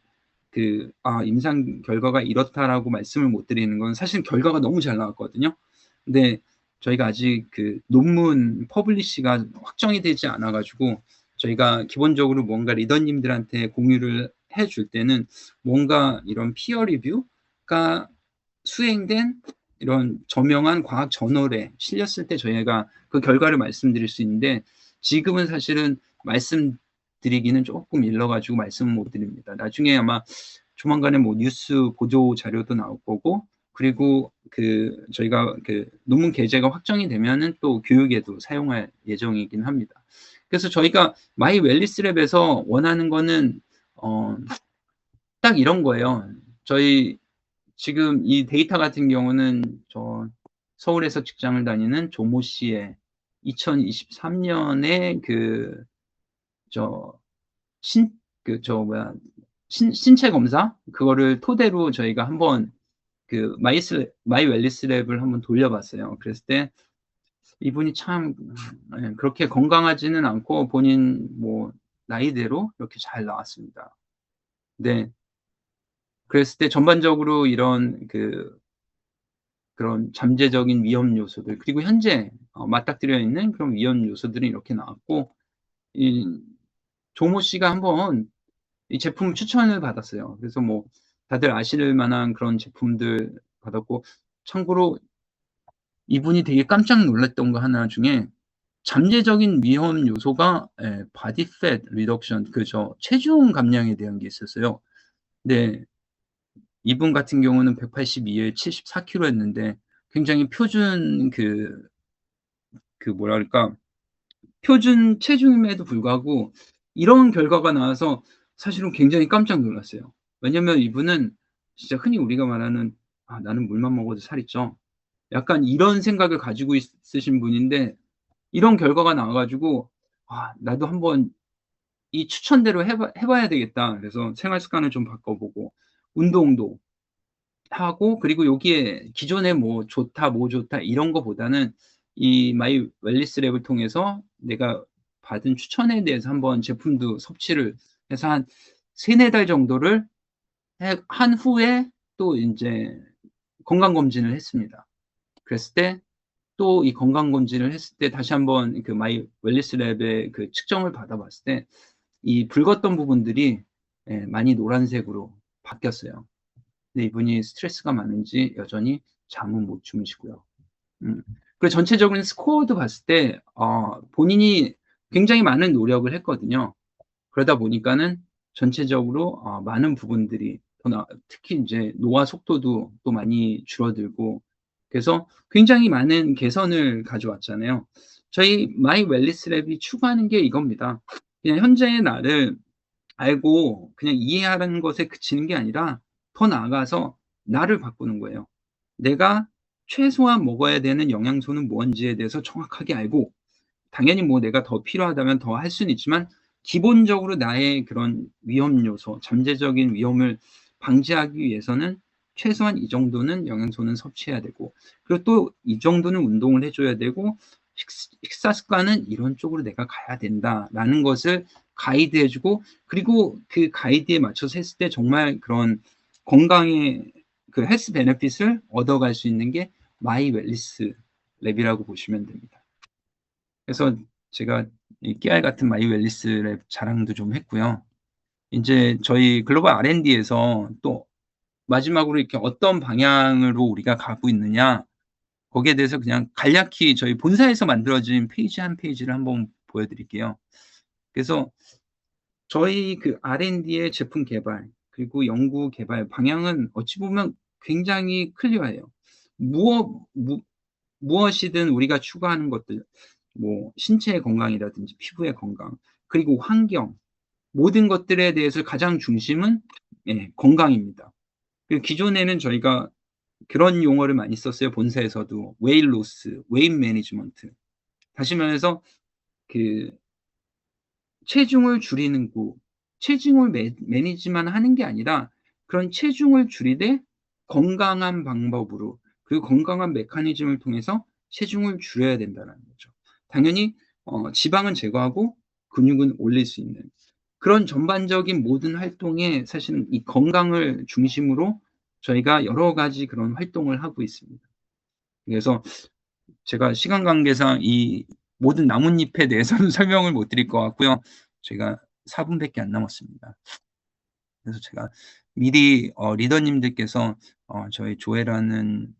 임상 결과가 이렇다라고 말씀을 못 드리는 건 사실 결과가 너무 잘 나왔거든요. 근데 저희가 아직 그 논문 퍼블리시가 확정이 되지 않아 가지고 저희가 기본적으로 뭔가 리더님들한테 공유를 해줄 때는 뭔가 이런 피어 리뷰가 수행된 이런 저명한 과학 저널에 실렸을 때 저희가 그 결과를 말씀드릴 수 있는데 지금은 사실은 말씀드리기는 조금 일러 가지고 말씀을 못 드립니다. 나중에 아마 조만간에 뭐 뉴스 보도 자료도 나올 거고 그리고 저희가 논문 게재가 확정이 되면은 또 교육에도 사용할 예정이긴 합니다. 그래서 저희가 마이 웰니스 랩에서 원하는 거는 딱 이런 거예요. 저희 지금 이 데이터 같은 경우는 저 서울에서 직장을 다니는 조모 씨의 2023년에 저 신 신체 검사 그거를 토대로 저희가 한번 마이 웰니스 랩을 한번 돌려봤어요. 그랬을 때 이분이 참 그렇게 건강하지는 않고 본인 뭐 나이대로 이렇게 잘 나왔습니다. 네. 그랬을 때 전반적으로 이런 그런 잠재적인 위험 요소들 그리고 현재 맞닥뜨려 있는 그런 위험 요소들이 이렇게 나왔고 이 조모 씨가 한번 이 제품 추천을 받았어요. 그래서 뭐 다들 아실 만한 그런 제품들 받았고 참고로 이분이 되게 깜짝 놀랐던 거 하나 중에 잠재적인 위험 요소가 body fat reduction 체중 감량에 대한 게 있었어요. 근데 이분 같은 경우는 182에 74 킬로였는데 굉장히 표준 뭐랄까 표준 체중임에도 불구하고 이런 결과가 나와서 사실은 굉장히 깜짝 놀랐어요. 왜냐면 이분은 진짜 흔히 우리가 말하는 '아 나는 물만 먹어도 살이 쪄.' 약간 이런 생각을 가지고 있으신 분인데 이런 결과가 나와 가지고 '아 나도 한번 이 추천대로 해 봐야 되겠다.' 그래서 생활 습관을 좀 바꿔 보고 운동도 하고 그리고 여기에 기존에 뭐 좋다, 뭐 좋다 이런 거보다는 이 마이 웰니스 랩을 통해서 내가 받은 추천에 대해서 한번 제품도 섭취를 해서 한 3-4달 정도를 한 후에 또 인제 건강 검진을 했습니다. 그랬을 때 또 이 건강 검진을 했을 때 다시 한번 마이 웰니스 랩의 측정을 받아 봤을 때 이 붉었던 부분들이 많이 노란색으로 바뀌었어요. 근데 이분이 스트레스가 많은지 여전히 잠은 못 주무시고요. 음. 그리고 전체적인 스코어도 봤을 때 본인이 굉장히 많은 노력을 했거든요. 그러다 보니까는 전체적으로 많은 부분들이 특히 인제 노화 속도도 또 많이 줄어들고 그래서 굉장히 많은 개선을 가져왔잖아요. 저희 마이 웰니스 랩이 추구하는 게 이겁니다. 그냥 현재의 나를 알고 그냥 이해하는 것에 그치는 게 아니라 더 나아가서 나를 바꾸는 거예요. 내가 최소한 먹어야 되는 영양소는 뭔지에 대해서 정확하게 알고 당연히 뭐 내가 더 필요하다면 더 할 수는 있지만 기본적으로 나의 그런 위험 요소, 잠재적인 위험을 방지하기 위해서는 최소한 이 정도는 영양소는 섭취해야 되고 그리고 또 이 정도는 운동을 해 줘야 되고 식사 습관은 이런 쪽으로 내가 가야 된다'라는 것을 가이드해 주고 그리고 그 가이드에 맞춰서 했을 때 정말 그런 건강의 헬스 베네핏을 얻어갈 수 있는 게 마이 웰리스 랩이라고 보시면 됩니다. 그래서 제가 이 깨알 같은 마이 웰리스 랩 자랑도 좀 했고요. 인제 저희 글로벌 R&D에서 또 마지막으로 이렇게 어떤 방향으로 우리가 가고 있느냐, 거기에 대해서 그냥 간략히 저희 본사에서 만들어진 페이지 한 페이지를 한번 보여 드릴게요. 그래서 저희 그 R&D의 제품 개발 그리고 연구 개발 방향은 어찌 보면 굉장히 클리어해요. 무엇 무 무엇이든 우리가 추구하는 것들, 뭐 신체의 건강이라든지 피부의 건강 그리고 환경, 모든 것들에 대해서 가장 중심은 건강입니다. 그 기존에는 저희가 그런 용어를 많이 썼어요. 본사에서도 웨이트 로스, 웨이트 매니지먼트. 다시 말해서 그 체중을 줄이는 고 체중을 매니지만 하는 게 아니라 그런 체중을 줄이되 건강한 방법으로, 그리고 건강한 메커니즘을 통해서 체중을 줄여야 된다는 거죠. 당연히 지방은 제거하고 근육은 올릴 수 있는 그런 전반적인 모든 활동에 사실은 이 건강을 중심으로 저희가 여러 가지 그런 활동을 하고 있습니다. 그래서 제가 시간 관계상 이 모든 나뭇잎에 대해서는 설명을 못 드릴 것 같고요. 제가 4 분밖에 안 남았습니다. 그래서 제가 미리 리더님들께서 저희 조회라는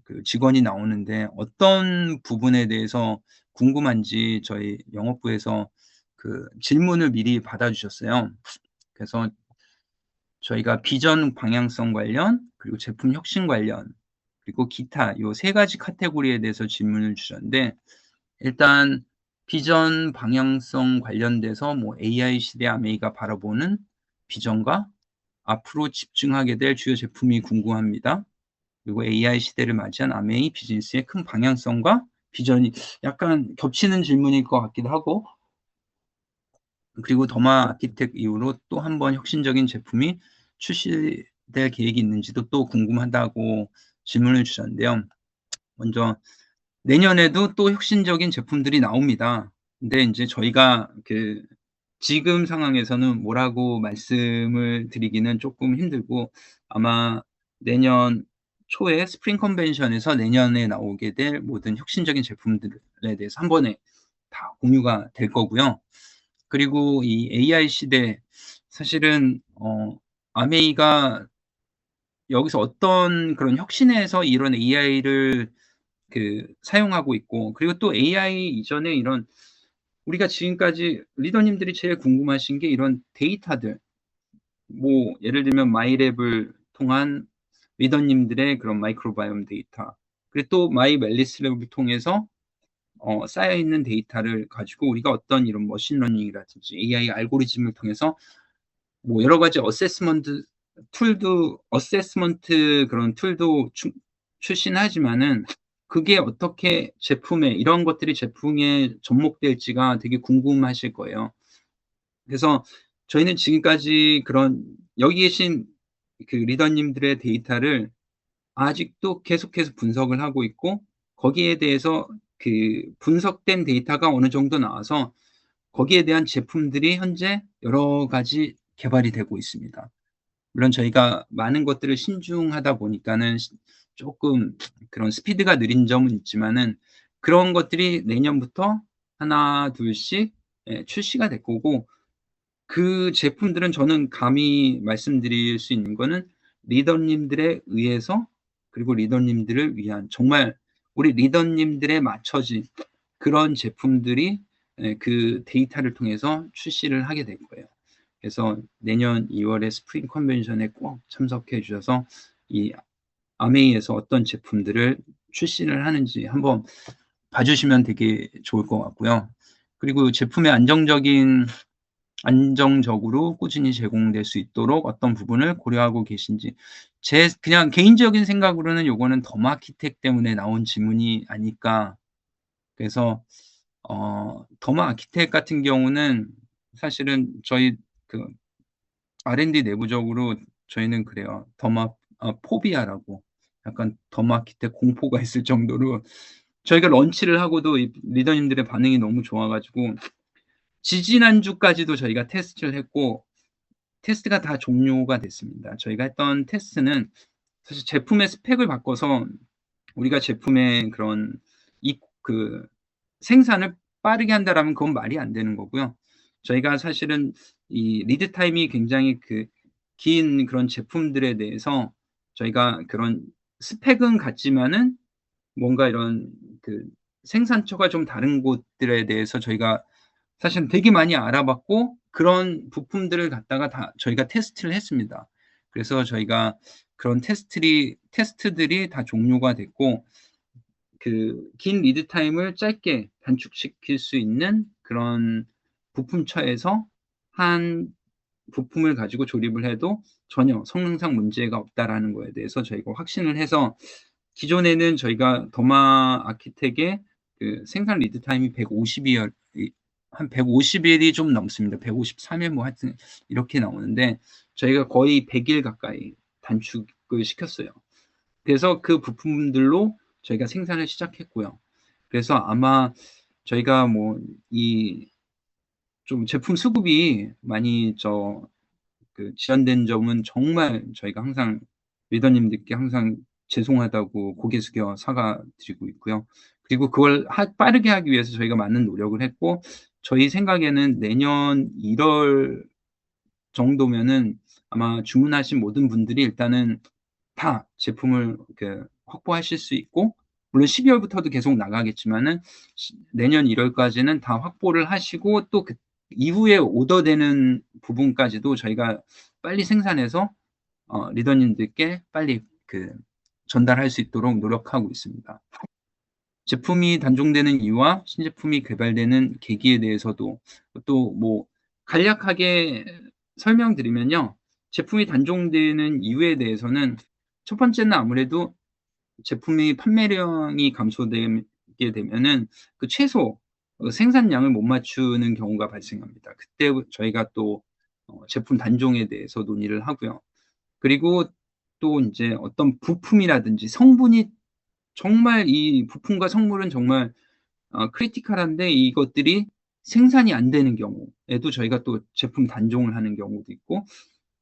그 직원이 나오는데 어떤 부분에 대해서 궁금한지 저희 영업부에서 그 질문을 미리 받아 주셨어요. 그래서 저희가 비전 방향성 관련, 그리고 제품 혁신 관련, 그리고 기타 요 3 가지 카테고리에 대해서 질문을 주셨는데, 일단 비전 방향성 관련돼서 뭐 AI 시대 아메이가 바라보는 비전과 앞으로 집중하게 될 주요 제품이 궁금합니다. 그리고 AI 시대를 맞이한 아메이 비즈니스의 큰 방향성과 비전이 약간 겹치는 질문일 것 같기도 하고, 그리고 더마 아키텍 이후로 또 한 번 혁신적인 제품이 출시될 계획이 있는지도 또 궁금하다고 질문을 주셨는데요. 먼저 내년에도 또 혁신적인 제품들이 나옵니다. 근데 인제 저희가 그 지금 상황에서는 뭐라고 말씀을 드리기는 쪼끔 힘들고, 아마 내년 초에 스프링 컨벤션에서 내년에 나오게 될 모든 혁신적인 제품들에 대해서 한 번에 다 공유가 될 거고요. 그리고 이 AI 시대, 사실은 아메이가 여기서 어떤 그런 혁신에서 이런 AI를 그 사용하고 있고, 그리고 또 AI 이전에 이런 우리가 지금까지 리더님들이 제일 궁금하신 게 이런 데이터들, 뭐 예를 들면 마이랩을 통한 리더님들의 그런 마이크로바이옴 데이터, 그리고 또 마이 웰니스 랩을 통해서 쌓여 있는 데이터를 가지고 우리가 어떤 이런 머신러닝이라든지 AI 알고리즘을 통해서 뭐 여러 가지 어세스먼트 그런 툴도 출신하지만은, 그게 어떻게 제품에 이런 것들이 제품에 접목될지가 되게 궁금하실 거예요. 그래서 저희는 지금까지 그런 여기 계신 그 리더님들의 데이터를 아직도 계속해서 분석을 하고 있고, 거기에 대해서 그 분석된 데이터가 어느 정도 나와서 거기에 대한 제품들이 현재 여러 가지 개발이 되고 있습니다. 물론 저희가 많은 것들을 신중하다 보니까는 쪼끔 그런 스피드가 느린 점은 있지만은, 그런 것들이 내년부터 하나 둘씩 출시가 될 거고, 그 제품들은 저는 감히 말씀드릴 수 있는 거는 리더님들에 의해서, 그리고 리더님들을 위한 정말 우리 리더님들에 맞춰진 그런 제품들이 그 데이터를 통해서 출시를 하게 될 거예요. 그래서 내년 2 월에 스프링 컨벤션에 꼭 참석해 주셔서 이 아메이에서 어떤 제품들을 출시를 하는지 한번 봐 주시면 되게 좋을 것 같고요. 그리고 제품의 안정적으로 꾸준히 제공될 수 있도록 어떤 부분을 고려하고 계신지. 제 그냥 개인적인 생각으로는 요거는 더마키텍 때문에 나온 질문이 아닐까. 그래서 더마 아키텍 같은 경우는 사실은 저희 그 R&D 내부적으로 저희는 그래요. 포비아라고, 약간 더마 아키텍 공포가 있을 정도로 저희가 런치를 하고도 이 리더님들의 반응이 너무 좋아 가지고 지지난주까지도 저희가 테스트를 했고, 테스트가 다 종료가 됐습니다. 저희가 했던 테스트는 사실 제품의 스펙을 바꿔서 우리가 제품의 그런 생산을 빠르게 한다라면 그건 말이 안 되는 거고요. 저희가 사실은 이 리드 타임이 굉장히 긴 그런 제품들에 대해서 저희가 그런 스펙은 같지만은 뭔가 이런 생산처가 좀 다른 곳들에 대해서 저희가 사실은 되게 많이 알아봤고, 그런 부품들을 갖다가 다 저희가 테스트를 했습니다. 그래서 저희가 그런 테스트들이 다 종료가 됐고, 긴 리드 타임을 짧게 단축시킬 수 있는 그런 부품처에서 한 부품을 가지고 조립을 해도 전혀 성능상 문제가 없다라는 거에 대해서 저희가 확신을 해서, 기존에는 저희가 더마 아키텍의 생산 리드 타임이 150일, 한 150일이 좀 넘습니다. 153일 뭐 하여튼 이렇게 나오는데, 저희가 거의 100일 가까이 단축을 시켰어요. 그래서 그 부품들로 저희가 생산을 시작했고요. 그래서 아마 저희가 뭐 좀 제품 수급이 많이 지연된 점은 정말 저희가 항상 리더님들께 항상 죄송하다고 고개 숙여 사과드리고 있고요. 그리고 그걸 빠르게 하기 위해서 저희가 많은 노력을 했고, 저희 생각에는 내년 1월 정도면은 아마 주문하신 모든 분들이 일단은 다 제품을 확보하실 수 있고, 물론 12월부터도 계속 나가겠지만은 내년 1월까지는 다 확보를 하시고, 또 이후에 오더되는 부분까지도 저희가 빨리 생산해서 리더님들께 빨리 전달할 수 있도록 노력하고 있습니다. 제품이 단종되는 이유와 신제품이 개발되는 계기에 대해서도 또 뭐 간략하게 설명드리면요. 제품이 단종되는 이유에 대해서는 첫 번째는 아무래도 제품의 판매량이 감소되게 되면은 최소 생산량을 못 맞추는 경우가 발생합니다. 그때 저희가 또 제품 단종에 대해서 논의를 하고요. 그리고 또 인제 어떤 부품이라든지 성분이, 정말 이 부품과 성물은 정말 크리티컬한데 이것들이 생산이 안 되는 경우에도 저희가 또 제품 단종을 하는 경우도 있고,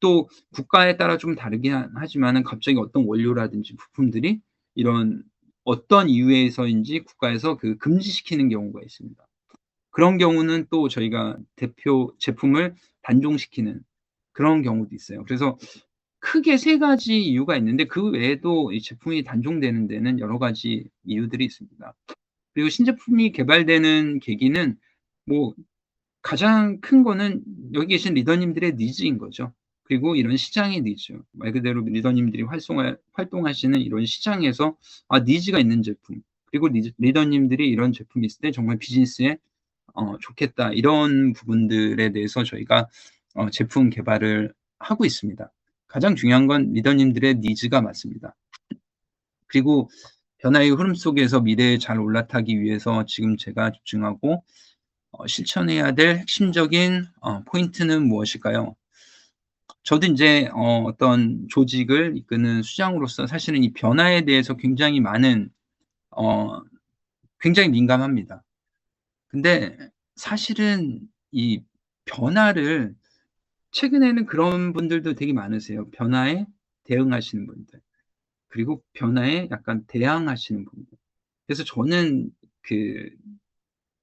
또 국가에 따라 좀 다르긴 하지만은 갑자기 어떤 원료라든지 부품들이 이런 어떤 이유에서인지 국가에서 금지시키는 경우가 있습니다. 그런 경우는 또 저희가 대표 제품을 단종시키는 그런 경우도 있어요. 그래서 크게 3 가지 이유가 있는데, 그 외에도 이 제품이 단종되는 데는 여러 가지 이유들이 있습니다. 그리고 신제품이 개발되는 계기는 뭐 가장 큰 거는 여기 계신 리더님들의 니즈인 거죠. 그리고 이런 시장의 니즈. 말 그대로 리더님들이 활동하시는 이런 시장에서 니즈가 있는 제품, 그리고 리더님들이 이런 제품이 있을 때 정말 비즈니스에 좋겠다, 이런 부분들에 대해서 저희가 제품 개발을 하고 있습니다. 가장 중요한 건 리더님들의 니즈가 맞습니다. 그리고 변화의 흐름 속에서 미래에 잘 올라타기 위해서 지금 제가 집중하고 실천해야 될 핵심적인 포인트는 무엇일까요? 저도 인제 어떤 조직을 이끄는 수장으로서 사실은 이 변화에 대해서 어 굉장히 민감합니다. 근데 사실은 이 변화를, 최근에는 그런 분들도 되게 많으세요. 변화에 대응하시는 분들, 그리고 변화에 약간 대항하시는 분들. 그래서 저는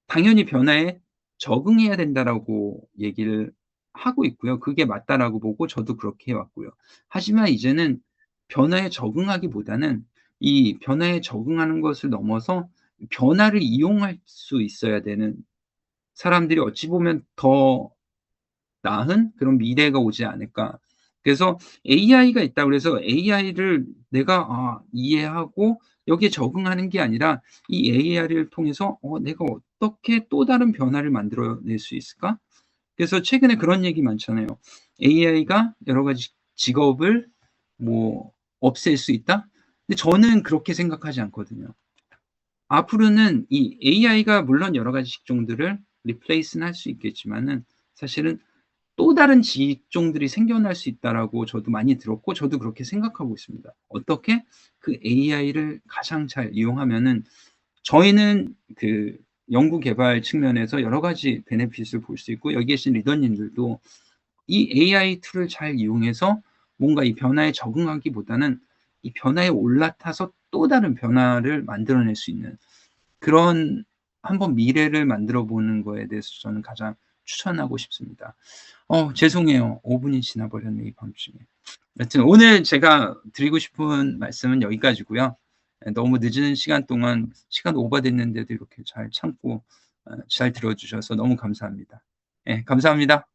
당연히 변화에 적응해야 된다라고 얘기를 하고 있고요. 그게 맞다라고 보고 저도 그렇게 해 왔고요. 하지만 이제는 변화에 적응하기보다는 이 변화에 적응하는 것을 넘어서 변화를 이용할 수 있어야 되는 사람들이 어찌 보면 더 나은 그런 미래가 오지 않을까. 그래서 AI가 있다고 그래서 AI를 내가 이해하고 여기에 적응하는 게 아니라, 이 AI를 통해서 '내가 어떻게 또 다른 변화를 만들어낼 수 있을까?' 그래서 최근에 그런 얘기 많잖아요. "AI가 여러 가지 직업을 뭐 없앨 수 있다?" 근데 저는 그렇게 생각하지 않거든요. 앞으로는 이 AI가 물론 여러 가지 직종들을 리플레이스는 할 수 있겠지만은, 사실은 또 다른 직종들이 생겨날 수 있다라고 저도 많이 들었고, 저도 그렇게 생각하고 있습니다. 어떻게 AI를 가장 잘 이용하면은, 저희는 연구 개발 측면에서 여러 가지 베네핏을 볼 수 있고, 여기 계신 리더님들도 이 AI 툴을 잘 이용해서 뭔가 이 변화에 적응하기보다는 이 변화에 올라타서 또 다른 변화를 만들어낼 수 있는 그런 한번 미래를 만들어 보는 거에 대해서 저는 가장 추천하고 싶습니다. 죄송해요. 5분이 지나 버렸네, 이 밤중에. 여튼 오늘 제가 드리고 싶은 말씀은 여기까지고요. 너무 늦은 시간 동안 시간 오버됐는데도 이렇게 잘 참고 잘 들어 주셔서 너무 감사합니다. 예, 감사합니다.